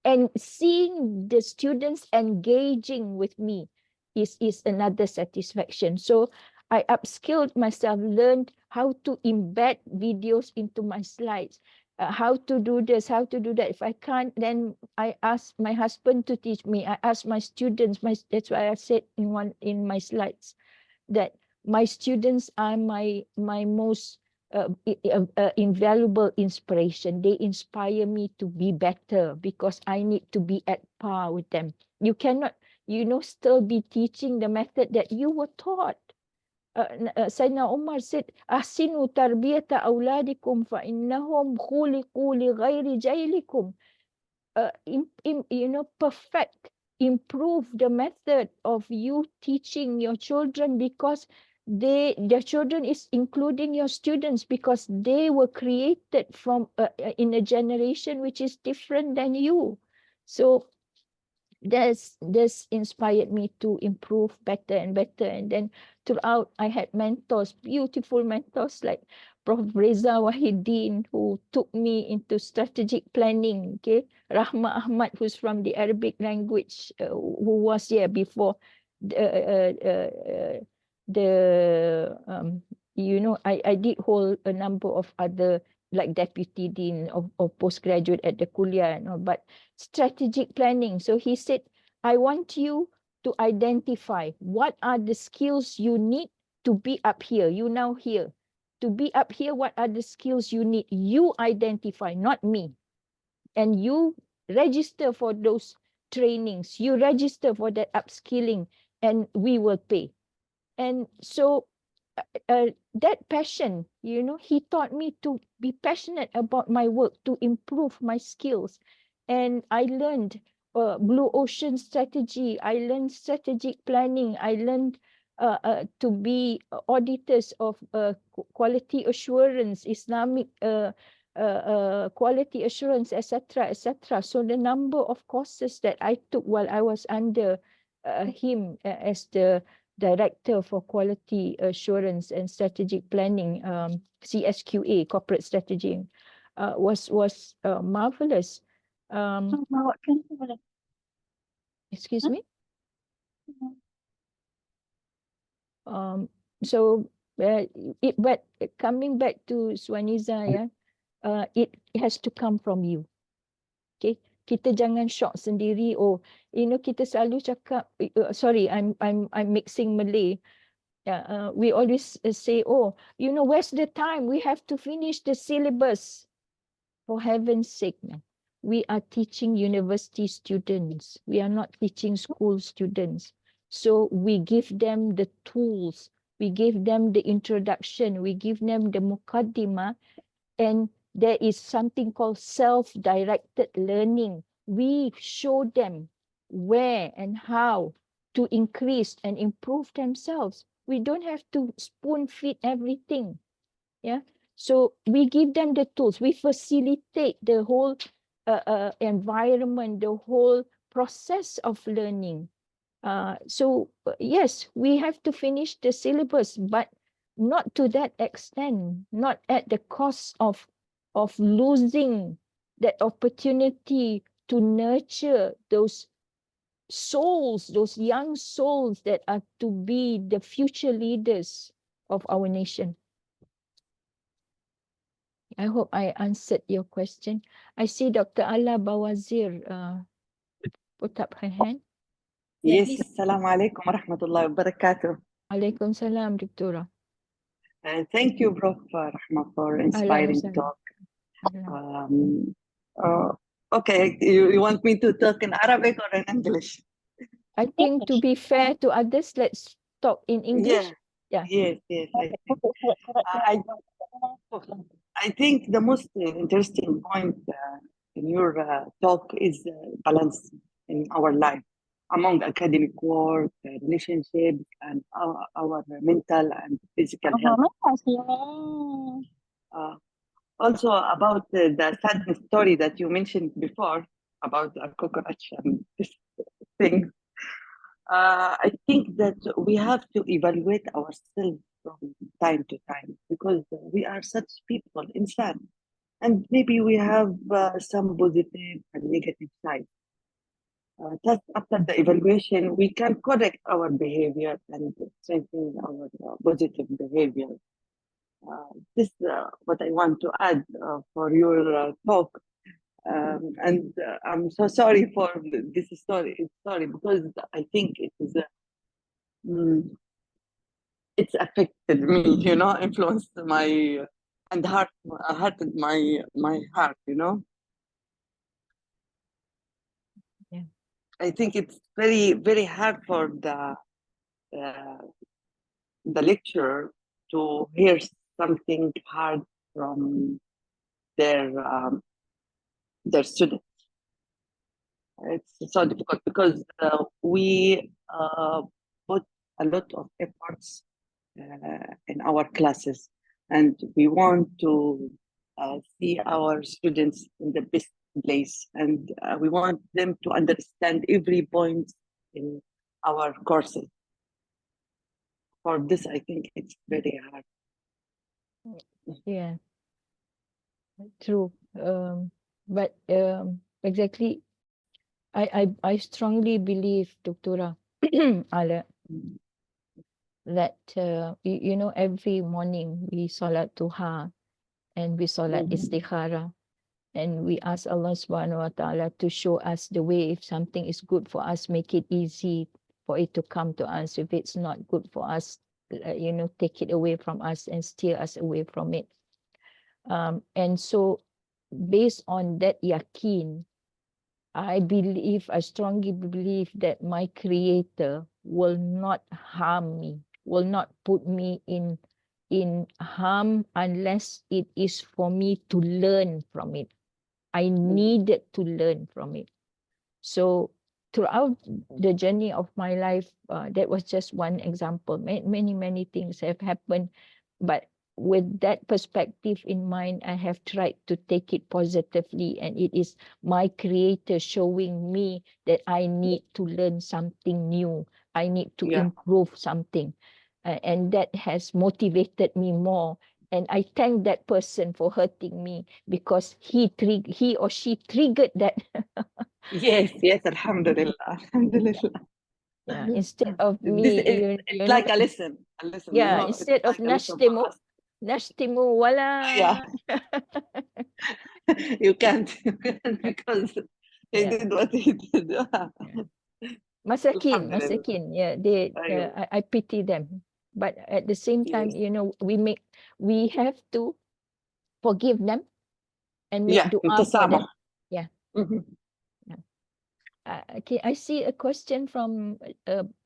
and seeing the students engaging with me is another satisfaction. So I upskilled myself, learned how to embed videos into my slides, how to do this, how to do that. If I can't, then I ask my husband to teach me. I ask my students. That's why I said in my slides that my students are my most invaluable inspiration. They inspire me to be better because I need to be at par with them. You cannot, you know, still be teaching the method that you were taught. Sayyidina Umar said, "Ahsinu tarbiyata awladikum fa innahum khuliqu li ghairi jaylikum." You know, improve the method of you teaching your children, because their children is including your students, because they were created from in a generation which is different than you. So this inspired me to improve better and better. And then throughout, I had mentors, beautiful mentors like Prof. Reza Wahidin, who took me into strategic planning. Okay, Rahmah Ahmad, who's from the Arabic language, who was here before you know, I did hold a number of other, like deputy dean of postgraduate at the Kuliah and all, but strategic planning. So he said, I want you to identify what are the skills you need to be up here. You now here. To be up here, what are the skills you need? You identify, not me. And you register for those trainings. You register for that upskilling, and we will pay. And so that passion, you know, he taught me to be passionate about my work, to improve my skills. And I learned blue ocean strategy. I learned strategic planning. I learned to be auditors of quality assurance, Islamic quality assurance, etc., etc. So the number of courses that I took while I was under him as the Director for Quality Assurance and Strategic Planning, CSQA, Corporate Strategy, was marvelous. Excuse me. So but coming back to Swaniza, yeah, it has to come from you. Okay, kita jangan shock sendiri. Oh, kita selalu cakap. Sorry, I'm mixing Malay. Yeah, we always say, oh, where's the time? We have to finish the syllabus. For heaven's sake, man. We are teaching university students. We are not teaching school students. So we give them the tools. We give them the introduction. We give them the mukaddimah. And there is something called self-directed learning. We show them where and how to increase and improve themselves. We don't have to spoon feed everything. Yeah. So we give them the tools. We facilitate the whole environment, the whole process of learning. So yes, we have to finish the syllabus, but not to that extent, not at the cost of losing that opportunity to nurture those souls, those young souls that are to be the future leaders of our nation. I hope I answered your question. I see Dr. Ala Bawazir put up her hand. Yeah, Yes, please. Assalamu alaikum wa rahmatullahi wa barakatuh. Alaikum salam, Doctora. Thank you, Prof. Rahmah, for inspiring Ahlan wa talk. sahlan. Okay, you want me to talk in Arabic or in English? I think to be fair to others, let's talk in English. Yeah. Yes, I think the most interesting point in your talk is balance in our life among academic work, relationships, and our mental and physical health. Also about the sad story that you mentioned before about a cockroach and this thing. I think that we have to evaluate ourselves from time to time because we are such people inside, and maybe we have some positive and negative side. Just after the evaluation, we can correct our behavior and strengthen our positive behavior. This is what I want to add for your talk. And I'm so sorry for this story because I think it is it's affected me, influenced my and hurted my heart, Yeah. I think it's very, very hard for the lecturer to hear something hard from their students. It's so difficult because we put a lot of efforts in our classes, and we want to see our students in the best place, and we want them to understand every point in our courses. For this, I think it's very hard. Yeah. True. But exactly, I strongly believe, Doctora Ala, that every morning we salat duha and we salat istikhara, and we ask Allah subhanahu wa ta'ala to show us the way. If something is good for us, make it easy for it to come to us. If it's not good for us, take it away from us and steer us away from it. And so based on that yaqeen, I strongly believe that my Creator will not harm me, will not put me in harm unless it is for me to learn from it. I needed to learn from it. So throughout the journey of my life, that was just one example. Many things have happened, but with that perspective in mind, I have tried to take it positively, and it is my Creator showing me that I need to learn something new I need to Yeah. improve something. And that has motivated me more. And I thank that person for hurting me because he or she triggered that. Yes, yes, Alhamdulillah, Alhamdulillah. Yeah, instead of This me, is you like know, a lesson, you yeah, know, it's instead of like a lesson for us. nashtimu Yeah, wala. you can't because he Yeah. did what he did. Masakin, Alhamdulillah. yeah, they, Aywa. I pity them. But at the same time, Yes. you know, we have to forgive them and make Yeah, dua for them. التسامح. Yeah. Mhm. Okay, I see a question from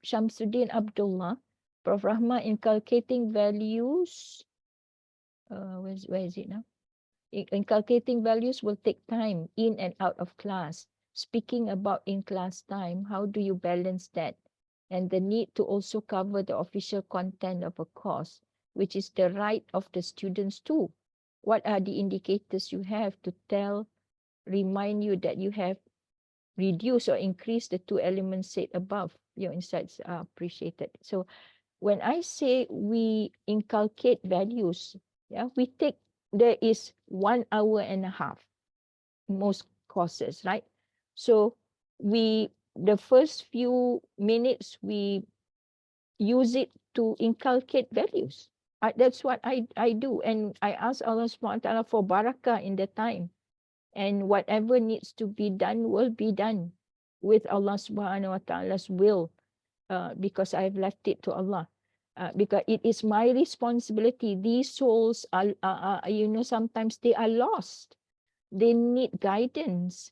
Shamsuddin Abdullah. Prof. Rahmah, inculcating values. Where is it now? Inculcating values will take time in and out of class. Speaking about in class time, how do you balance that? And the need to also cover the official content of a course, which is the right of the students too. What are the indicators you have to remind you that you have reduced or increased the two elements said above? Your insights are appreciated. So when I say we inculcate values, yeah, there is 1 hour and a half, most courses, right? So the first few minutes, we use it to inculcate values. That's what I do. And I ask Allah subhanahu wa ta'ala for barakah in the time. And whatever needs to be done will be done with Allah subhanahu wa ta'ala's will, because I've left it to Allah. Because it is my responsibility. These souls are, sometimes they are lost. They need guidance.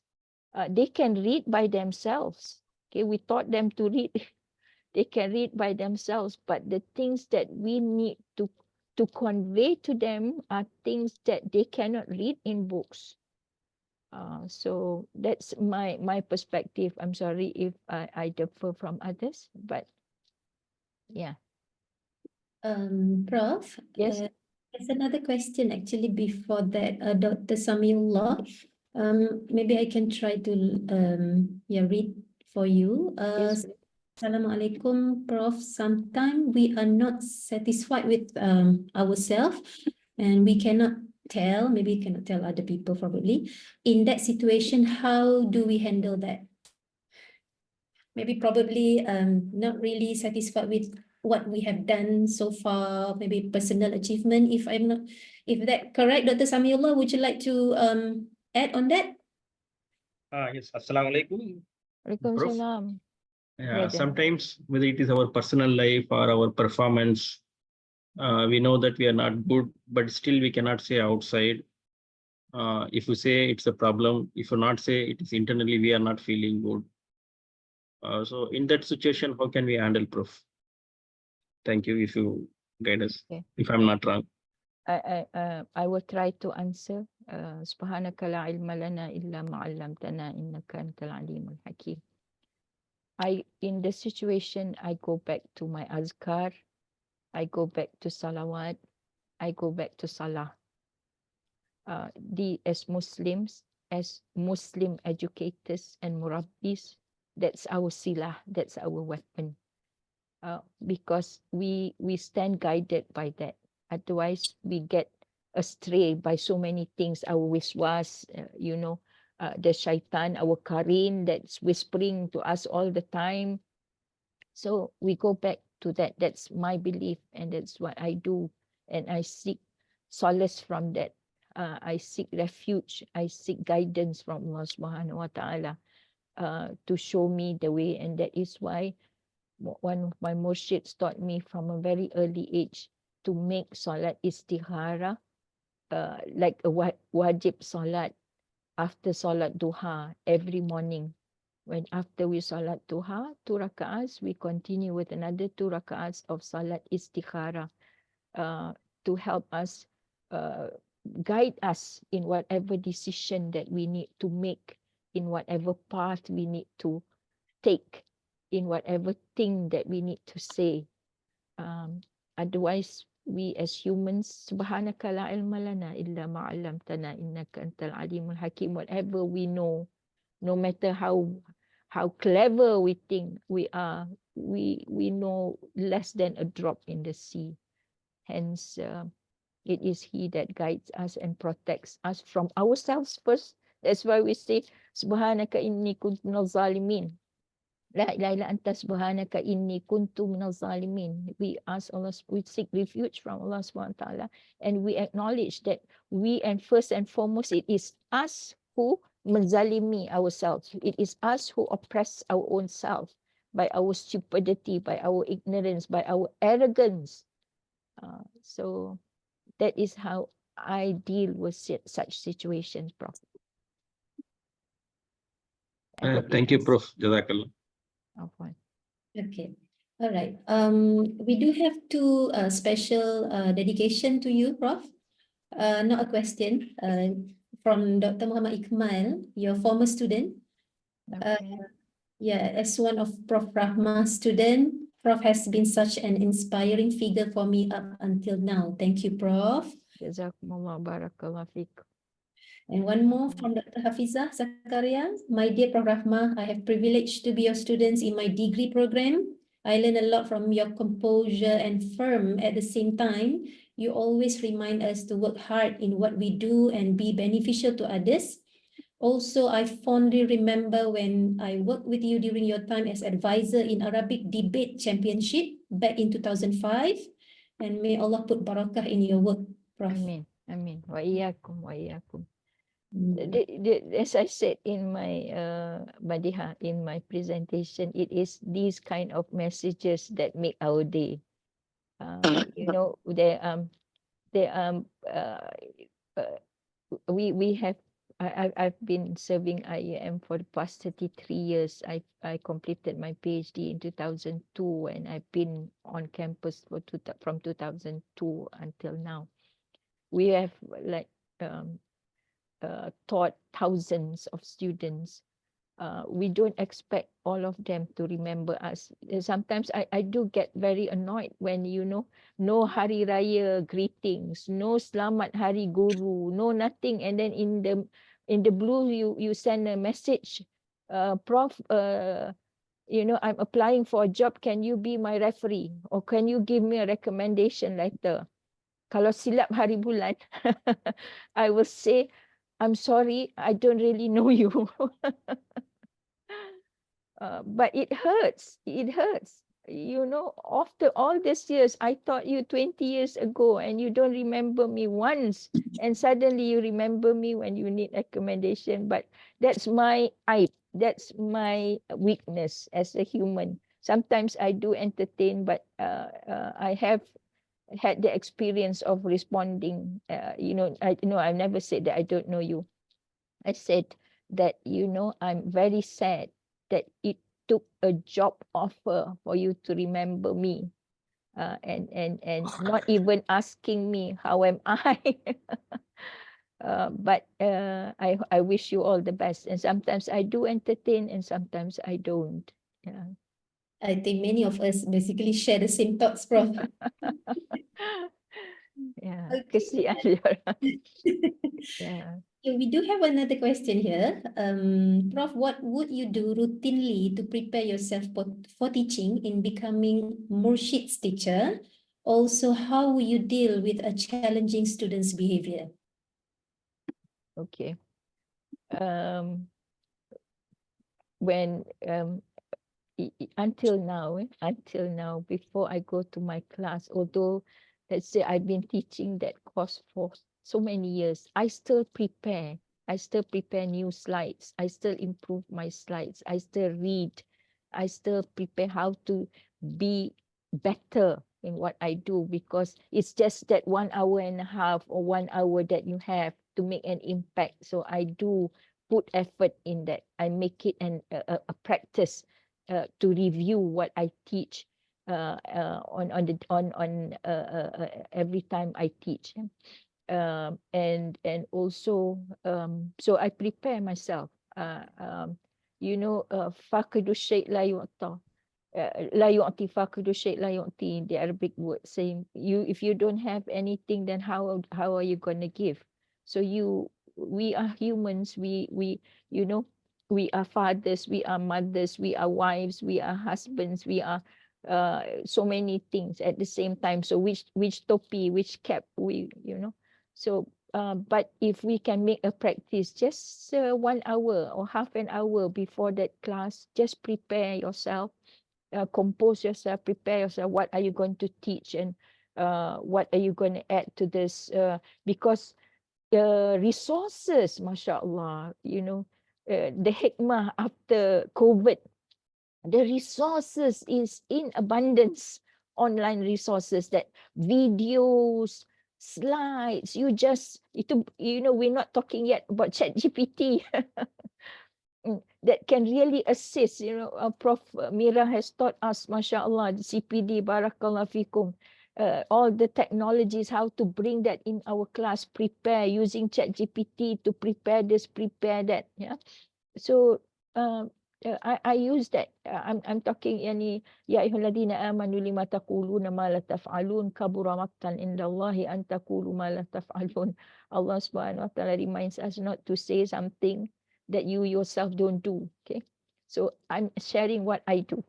They can read by themselves. Okay, we taught them to read. They can read by themselves, but the things that we need to convey to them are things that they cannot read in books. So that's my perspective. I'm sorry if I differ from others, but yeah. Prof, Yes. there's another question actually before that, Dr. Samiullah. Maybe I can try to read for you. Yes. Assalamualaikum, Prof. Sometimes we are not satisfied with ourselves and we cannot tell, maybe cannot tell other people probably. In that situation, how do we handle that? Maybe probably not really satisfied with what we have done so far, maybe personal achievement. If that correct, Dr. Samiullah, would you like to add on that? Yes, Assalamualaikum, Prof. Waalaikumsalam. Yeah, Brother. sometimes whether it is our personal life or our performance, we know that we are not good, but still we cannot say outside. If you say it's a problem, if you not say it is internally, we are not feeling good. So in that situation, how can we handle, Prof? Thank you if you guide us, Okay. if I'm not wrong. I will try to answer. Subhanaka la ilma lana illa ma 'allamtana innaka antal alimul hakim. In this situation, I go back to my azkar, I go back to salawat, I go back to salah. As Muslims, as Muslim educators and murabbis, that's our silah, that's our weapon. Because we stand guided by that. Otherwise, we get astray by so many things. Our wiswas, the shaitan, our karin that's whispering to us all the time. So we go back to that. That's my belief, and that's what I do. And I seek solace from that. I seek refuge. I seek guidance from Allah subhanahu wa ta'ala to show me the way. And that is why one of my murshids taught me from a very early age to make salat istikhara like a wajib salat after salat duha every morning. When after we salat duha, 2 rak'ahs, we continue with another 2 rak'ahs of salat istikhara to help us, guide us in whatever decision that we need to make, in whatever path we need to take, in whatever thing that we need to say. Otherwise, we as humans, subhanaka la ilma lana illa ma 'allamtana innaka antal alimul hakim. Whatever we know, no matter how how clever we think we are. We know less than a drop in the sea. Hence, it is He that guides us and protects us from ourselves first. That's why we say, Subhanaka inni kuntu minaz zalimin. La ilaha illa anta subhanaka inni kuntu minaz zalimin. We ask Allah, we seek refuge from Allah subhanahu wa ta'ala, and we acknowledge that we, and first and foremost, it is us who menzalimi ourselves. It is us who oppress our own self by our stupidity, by our ignorance, by our arrogance. So that is how I deal with such situations, Prof. Thank you, Prof. Jazakallah. Okay. All right. We do have two special dedication to you, Prof. Not a question. From Dr. Muhammad Iqmal, your former student. Okay. Yeah, as one of Prof. Rahmah's student, Prof has been such an inspiring figure for me up until now. Thank you, Prof. Jazakumullah, barakallah fiq. And one more from Dr. Hafizah Zakaria. My dear Prof. Rahmah, I have privileged to be your students in my degree program. I learn a lot from your composure and firm at the same time. You always remind us to work hard in what we do and be beneficial to others. Also, I fondly remember when I worked with you during your time as advisor in Arabic Debate Championship back in 2005. And may Allah put barakah in your work, Prof. Amin. Amin. Wa iyyakum, wa iyyakum. As I said in my Madiha, in my presentation, it is these kind of messages that make our day. You know, we have. I've been serving IIUM for the past 33 years. I completed my PhD in 2002, and I've been on campus from 2002 until now. We have like taught thousands of students. We don't expect all of them to remember us. Sometimes I do get very annoyed when, you know, no Hari Raya greetings, no Selamat Hari Guru, no nothing. And then in the blue, you send a message, Prof, you know, I'm applying for a job. Can you be my referee? Or can you give me a recommendation letter? Kalau silap hari bulan, I will say, I'm sorry, I don't really know you. But it hurts. It hurts. You know, after all these years, I taught you 20 years ago and you don't remember me once. And suddenly you remember me when you need recommendation. But that's my aib. That's my weakness as a human. Sometimes I do entertain, but I have had the experience of responding. You know, I've never said that I don't know you. I said that, you know, I'm very sad that it took a job offer for you to remember me, and not even asking me how am I. But I wish you all the best. And sometimes I do entertain and sometimes I don't. Yeah. I think many of us basically share the same thoughts, Prof. Yeah. Okay. Yeah. We do have another question here. Prof, what would you do routinely to prepare yourself for teaching in becoming Murshid's teacher? Also, how will you deal with a challenging student's behavior? Okay. When until now, before I go to my class, although let's say I've been teaching that course for so many years, I still prepare new slides. I still improve my slides. I still read. I still prepare how to be better in what I do, because it's just that 1 hour and a half or 1 hour that you have to make an impact. So I do put effort in that. I make it a practice to review what I teach on every time I teach. And also, so I prepare myself. You know, faqidu shay la yu'ta. La yu'ti faqidu shay la yu'ti, the Arabic word saying, if you don't have anything, then how are you going to give? So we are humans. We you know, we are fathers, we are mothers, we are wives, we are husbands, we are so many things at the same time. So which topi, which cap we, so but if we can make a practice, just 1 hour or half an hour before that class, just prepare yourself, compose yourself, prepare yourself. What are you going to teach, and what are you going to add to this? Because resources, mashallah, the hikmah after COVID, the resources is in abundance. Online resources, that videos, slides, we're not talking yet about ChatGPT. That can really assist. Prof Mira has taught us, mashallah, CPD, barakallah fikum, all the technologies, how to bring that in our class, prepare using ChatGPT to prepare this, prepare that. Yeah. So I use that. I'm talking yani ya ayyuhalladhina amanu lima taquluna ma la taf'alun kabura maqtan indallahi an taqulu ma la taf'alun. Allah Subhanahu wa ta'ala reminds us not to say something that you yourself don't do. Okay, so I'm sharing what I do.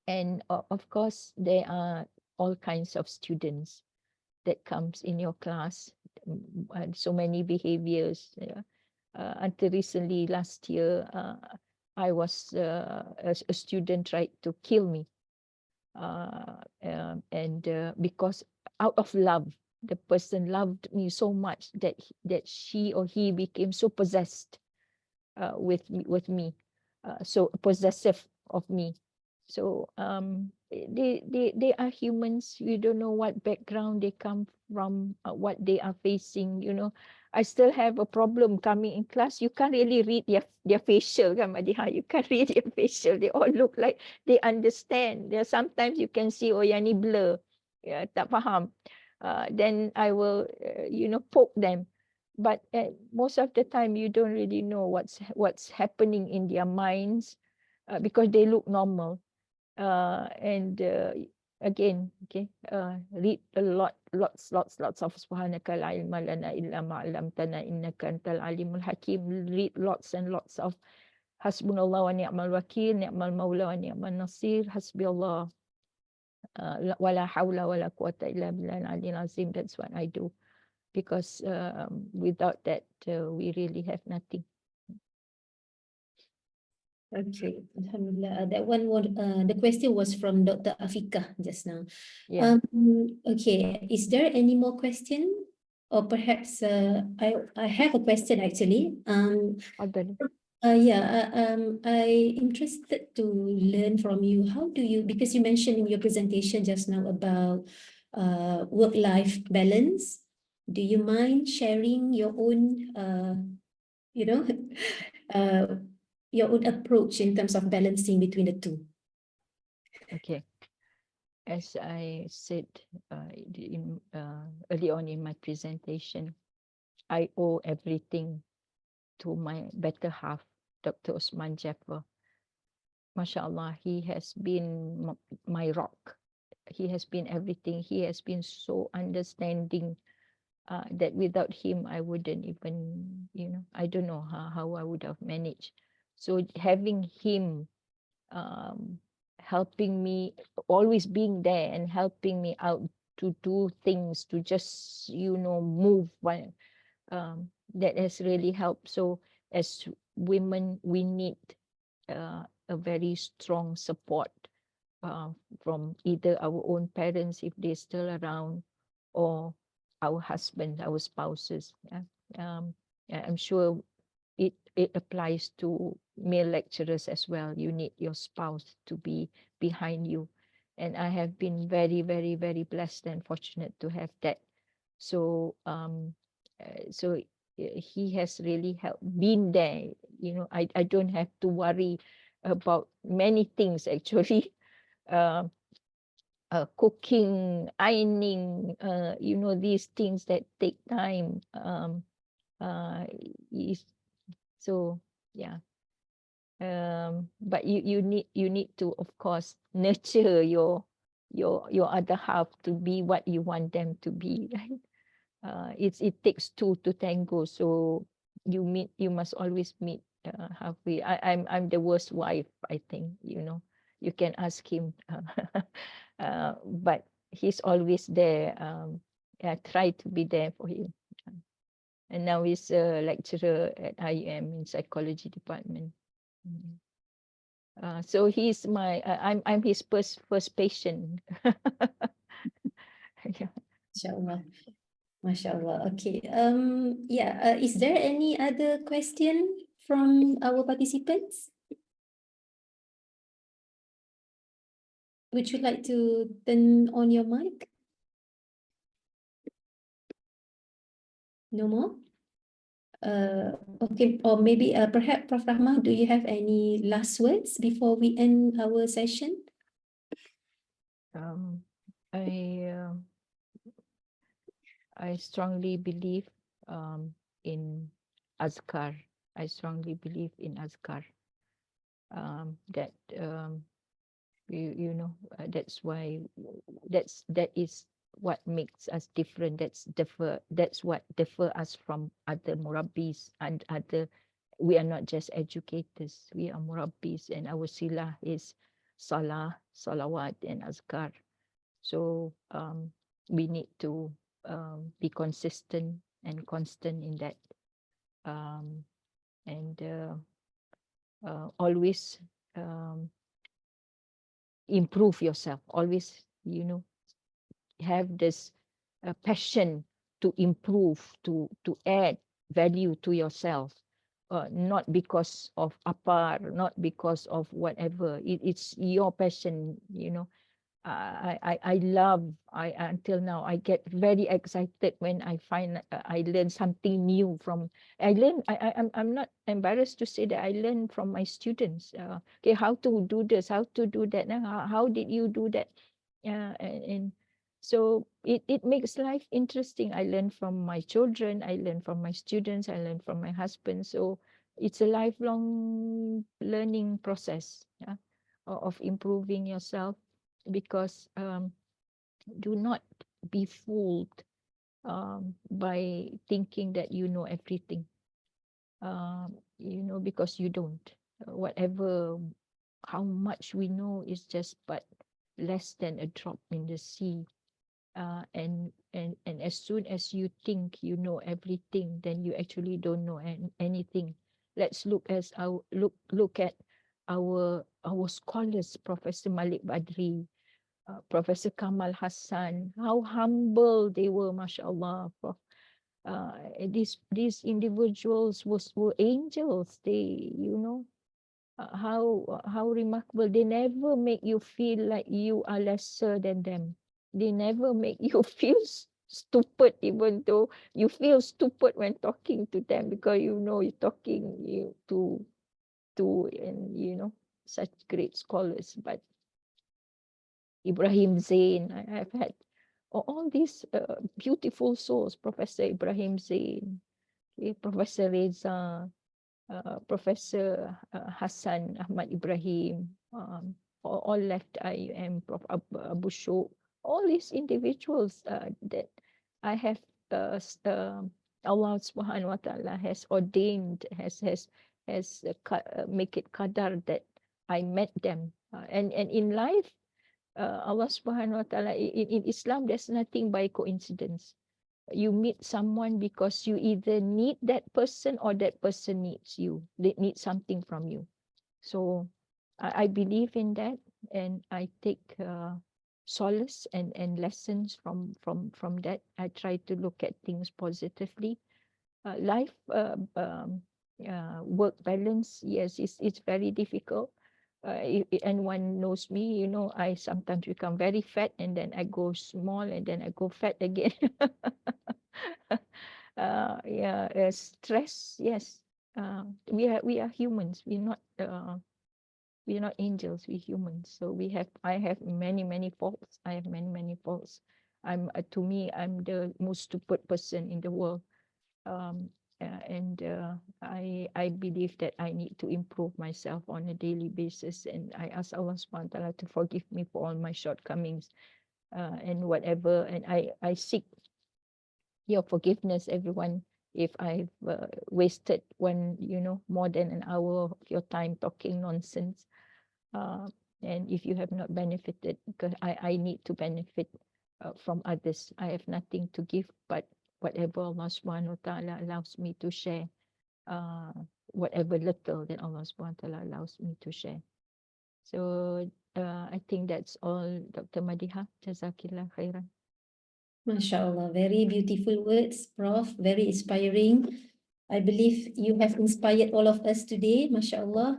And of course there are all kinds of students that comes in your class, and so many behaviors. Yeah. Until recently, last year, I was a student tried to kill me, and because out of love, the person loved me so much that she or he became so possessed with me, so possessive of me. So they are humans. You don't know what background they come from, what they are facing. I still have a problem coming in class. You can't really read their facial, kan, Madiha? You can't read their facial. They all look like they understand. There sometimes you can see, oh, yang ni blur, yeah, tak faham. Then I will, poke them. But most of the time, you don't really know what's happening in their minds, because they look normal. And again, okay, read a lots of subhanaka la ilma lana illa ma 'allamtana innaka antal alimul hakim. Read lots and lots of hasbunallah wa ni'mal wakil, ni'mal maula wa ni'mal nasir, hasbiallah wala hawla wala quwwata illa billahil aliyyil azim. That's what I do, because without that we really have nothing. Okay, Alhamdulillah. That one was the question was from Dr. Afika just now. Yeah. Okay, is there any more question? Or perhaps I have a question actually. I interested to learn from you. How do you, because you mentioned in your presentation just now about work-life balance. Do you mind sharing your own, your own approach in terms of balancing between the two? Okay. As I said early on in my presentation, I owe everything to my better half, Dr. Osman Jaffer. MashaAllah, he has been my rock. He has been everything. He has been so understanding that without him, I wouldn't even, I don't know how I would have managed. So having him helping me, always being there and helping me out to do things, to just, move, that has really helped. So as women, we need a very strong support from either our own parents, if they're still around, or our husband, our spouses. I'm sure it applies to male lecturers as well. You need your spouse to be behind you. And I have been very, very, very blessed and fortunate to have that. So so he has really been there. I don't have to worry about many things actually. Cooking, ironing, these things that take time. So yeah. But you need to, of course, nurture your other half to be what you want them to be, right? It takes two to tango. So you must always meet halfway. I'm the worst wife, I think, you know. You can ask him. But he's always there. I try to be there for him. And now he's a lecturer at IIUM in psychology department. So he's my I'm his first patient. Yeah. Mashallah. Mashallah. Okay. Yeah. Is there any other question from our participants? Would you like to turn on your mic? No more? Okay, or maybe perhaps Prof. Rahmah, do you have any last words before we end our session? I strongly believe in Azkar. I strongly believe in Azkar. That you know, that's why that is what makes us different. That's what differ us from other Murabbis and other. We are not just educators, we are Murabbis, and our sila is salah, salawat, and azkar. So we need to be consistent and constant in that, and always improve yourself. Always, you know, have this passion to improve, to add value to yourself. Not because of apar, not because of whatever. It's your passion, you know. I love, until now, I get very excited when I find I learn something new from, I'm not embarrassed to say that I learn from my students. Okay, how to do this, how to do that, how did you do that? And so it makes life interesting. I learn from my children, I learn from my students, I learn from my husband. So it's a lifelong learning process, yeah, of improving yourself. Because do not be fooled by thinking that you know everything, you know, because you don't. Whatever, how much we know is just but less than a drop in the sea. And as soon as you think you know everything, then you actually don't know anything. Let's look at our scholars, Professor Malik Badri, Professor Kamal Hassan, how humble they were, mashallah. These individuals were angels. They, you know, how remarkable. They never make you feel like you are lesser than them. They never make you feel stupid, even though you feel stupid when talking to them, because you know you're talking to and you know, such great scholars. But Ibrahim Zain, I've had all these beautiful souls, Professor Ibrahim Zain, Professor Reza, Professor Hassan Ahmad Ibrahim, all left IIUM, Prof. Abu Shuk, all these individuals that I have, Allah Subhanahu Wa Taala has ordained, has make it qadar that I met them. And in life, Allah Subhanahu Wa Taala, in Islam, there's nothing by coincidence. You meet someone because you either need that person or that person needs you. They need something from you. So I believe in that, and I take solace and lessons from that. I try to look at things positively. Life, work balance, yes, it's very difficult. Anyone knows me, you know, I sometimes become very fat, and then I go small, and then I go fat again. Yeah, stress, yes. We are humans. We're not angels. We're humans. So I have many faults. I have many faults. To me, I'm the most stupid person in the world. And I believe that I need to improve myself on a daily basis, and I ask Allah Subhanahu Wa Taala to forgive me for all my shortcomings, and whatever, and I seek your forgiveness, everyone. if I've wasted more than an hour of your time talking nonsense. And if you have not benefited, because I need to benefit from others. I have nothing to give, but whatever Allah subhanahu wa ta'ala allows me to share, whatever little that Allah subhanahu wa ta'ala allows me to share. So I think that's all, Dr. Madiha. Jazakillah khairan. MashaAllah, very beautiful words, Prof. Very inspiring. I believe you have inspired all of us today, MashaAllah.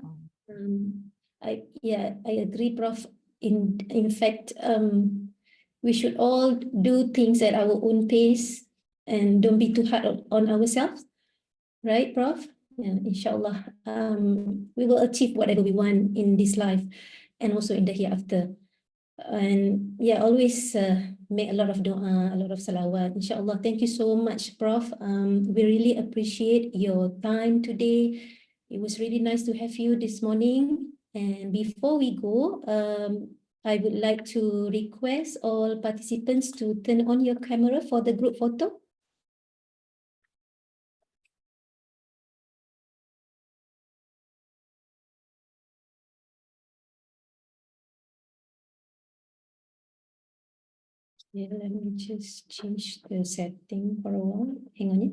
I agree, Prof. In fact, we should all do things at our own pace and don't be too hard on ourselves, right, Prof? Yeah, inshallah, we will achieve whatever we want in this life and also in the hereafter. And yeah, always make a lot of dua, a lot of salawat. Inshallah, thank you so much, Prof. We really appreciate your time today. It was really nice to have you this morning. And before we go, I would like to request all participants to turn on your camera for the group photo. Yeah, let me just change the setting for a while. Hang on, yeah.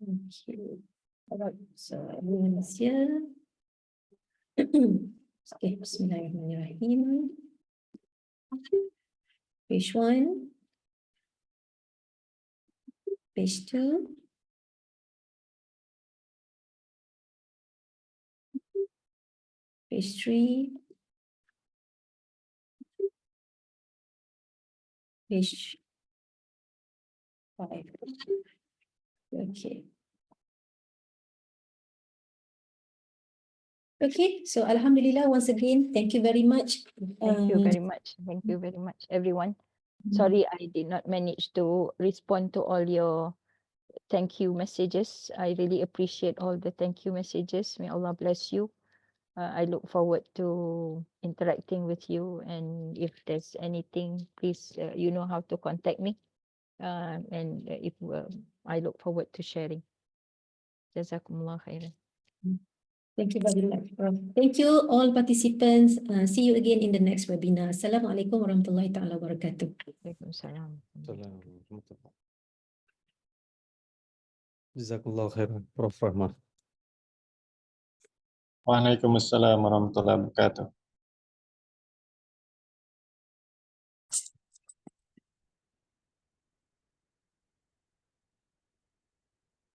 Okay. All right, so everyone is here. Okay, Bismillahirrahmanirrahim. Page 1. Page 2. Page 3. Page 5. Okay. Okay, so Alhamdulillah, once again, thank you very much. Thank you very much. Thank you very much, everyone. Sorry, I did not manage to respond to all your thank you messages. I really appreciate all the thank you messages. May Allah bless you. I look forward to interacting with you. And if there's anything, please, you know how to contact me. And if I look forward to sharing. Jazakumullah khairan. Thank you very much, Prof. Thank you all participants. See you again in the next webinar. Assalamualaikum warahmatullahi ta'ala wabarakatuh. Waalaikumsalam. Jazakallah khairan, Prof. Rahmah. Waalaikumsalam warahmatullahi wabarakatuh.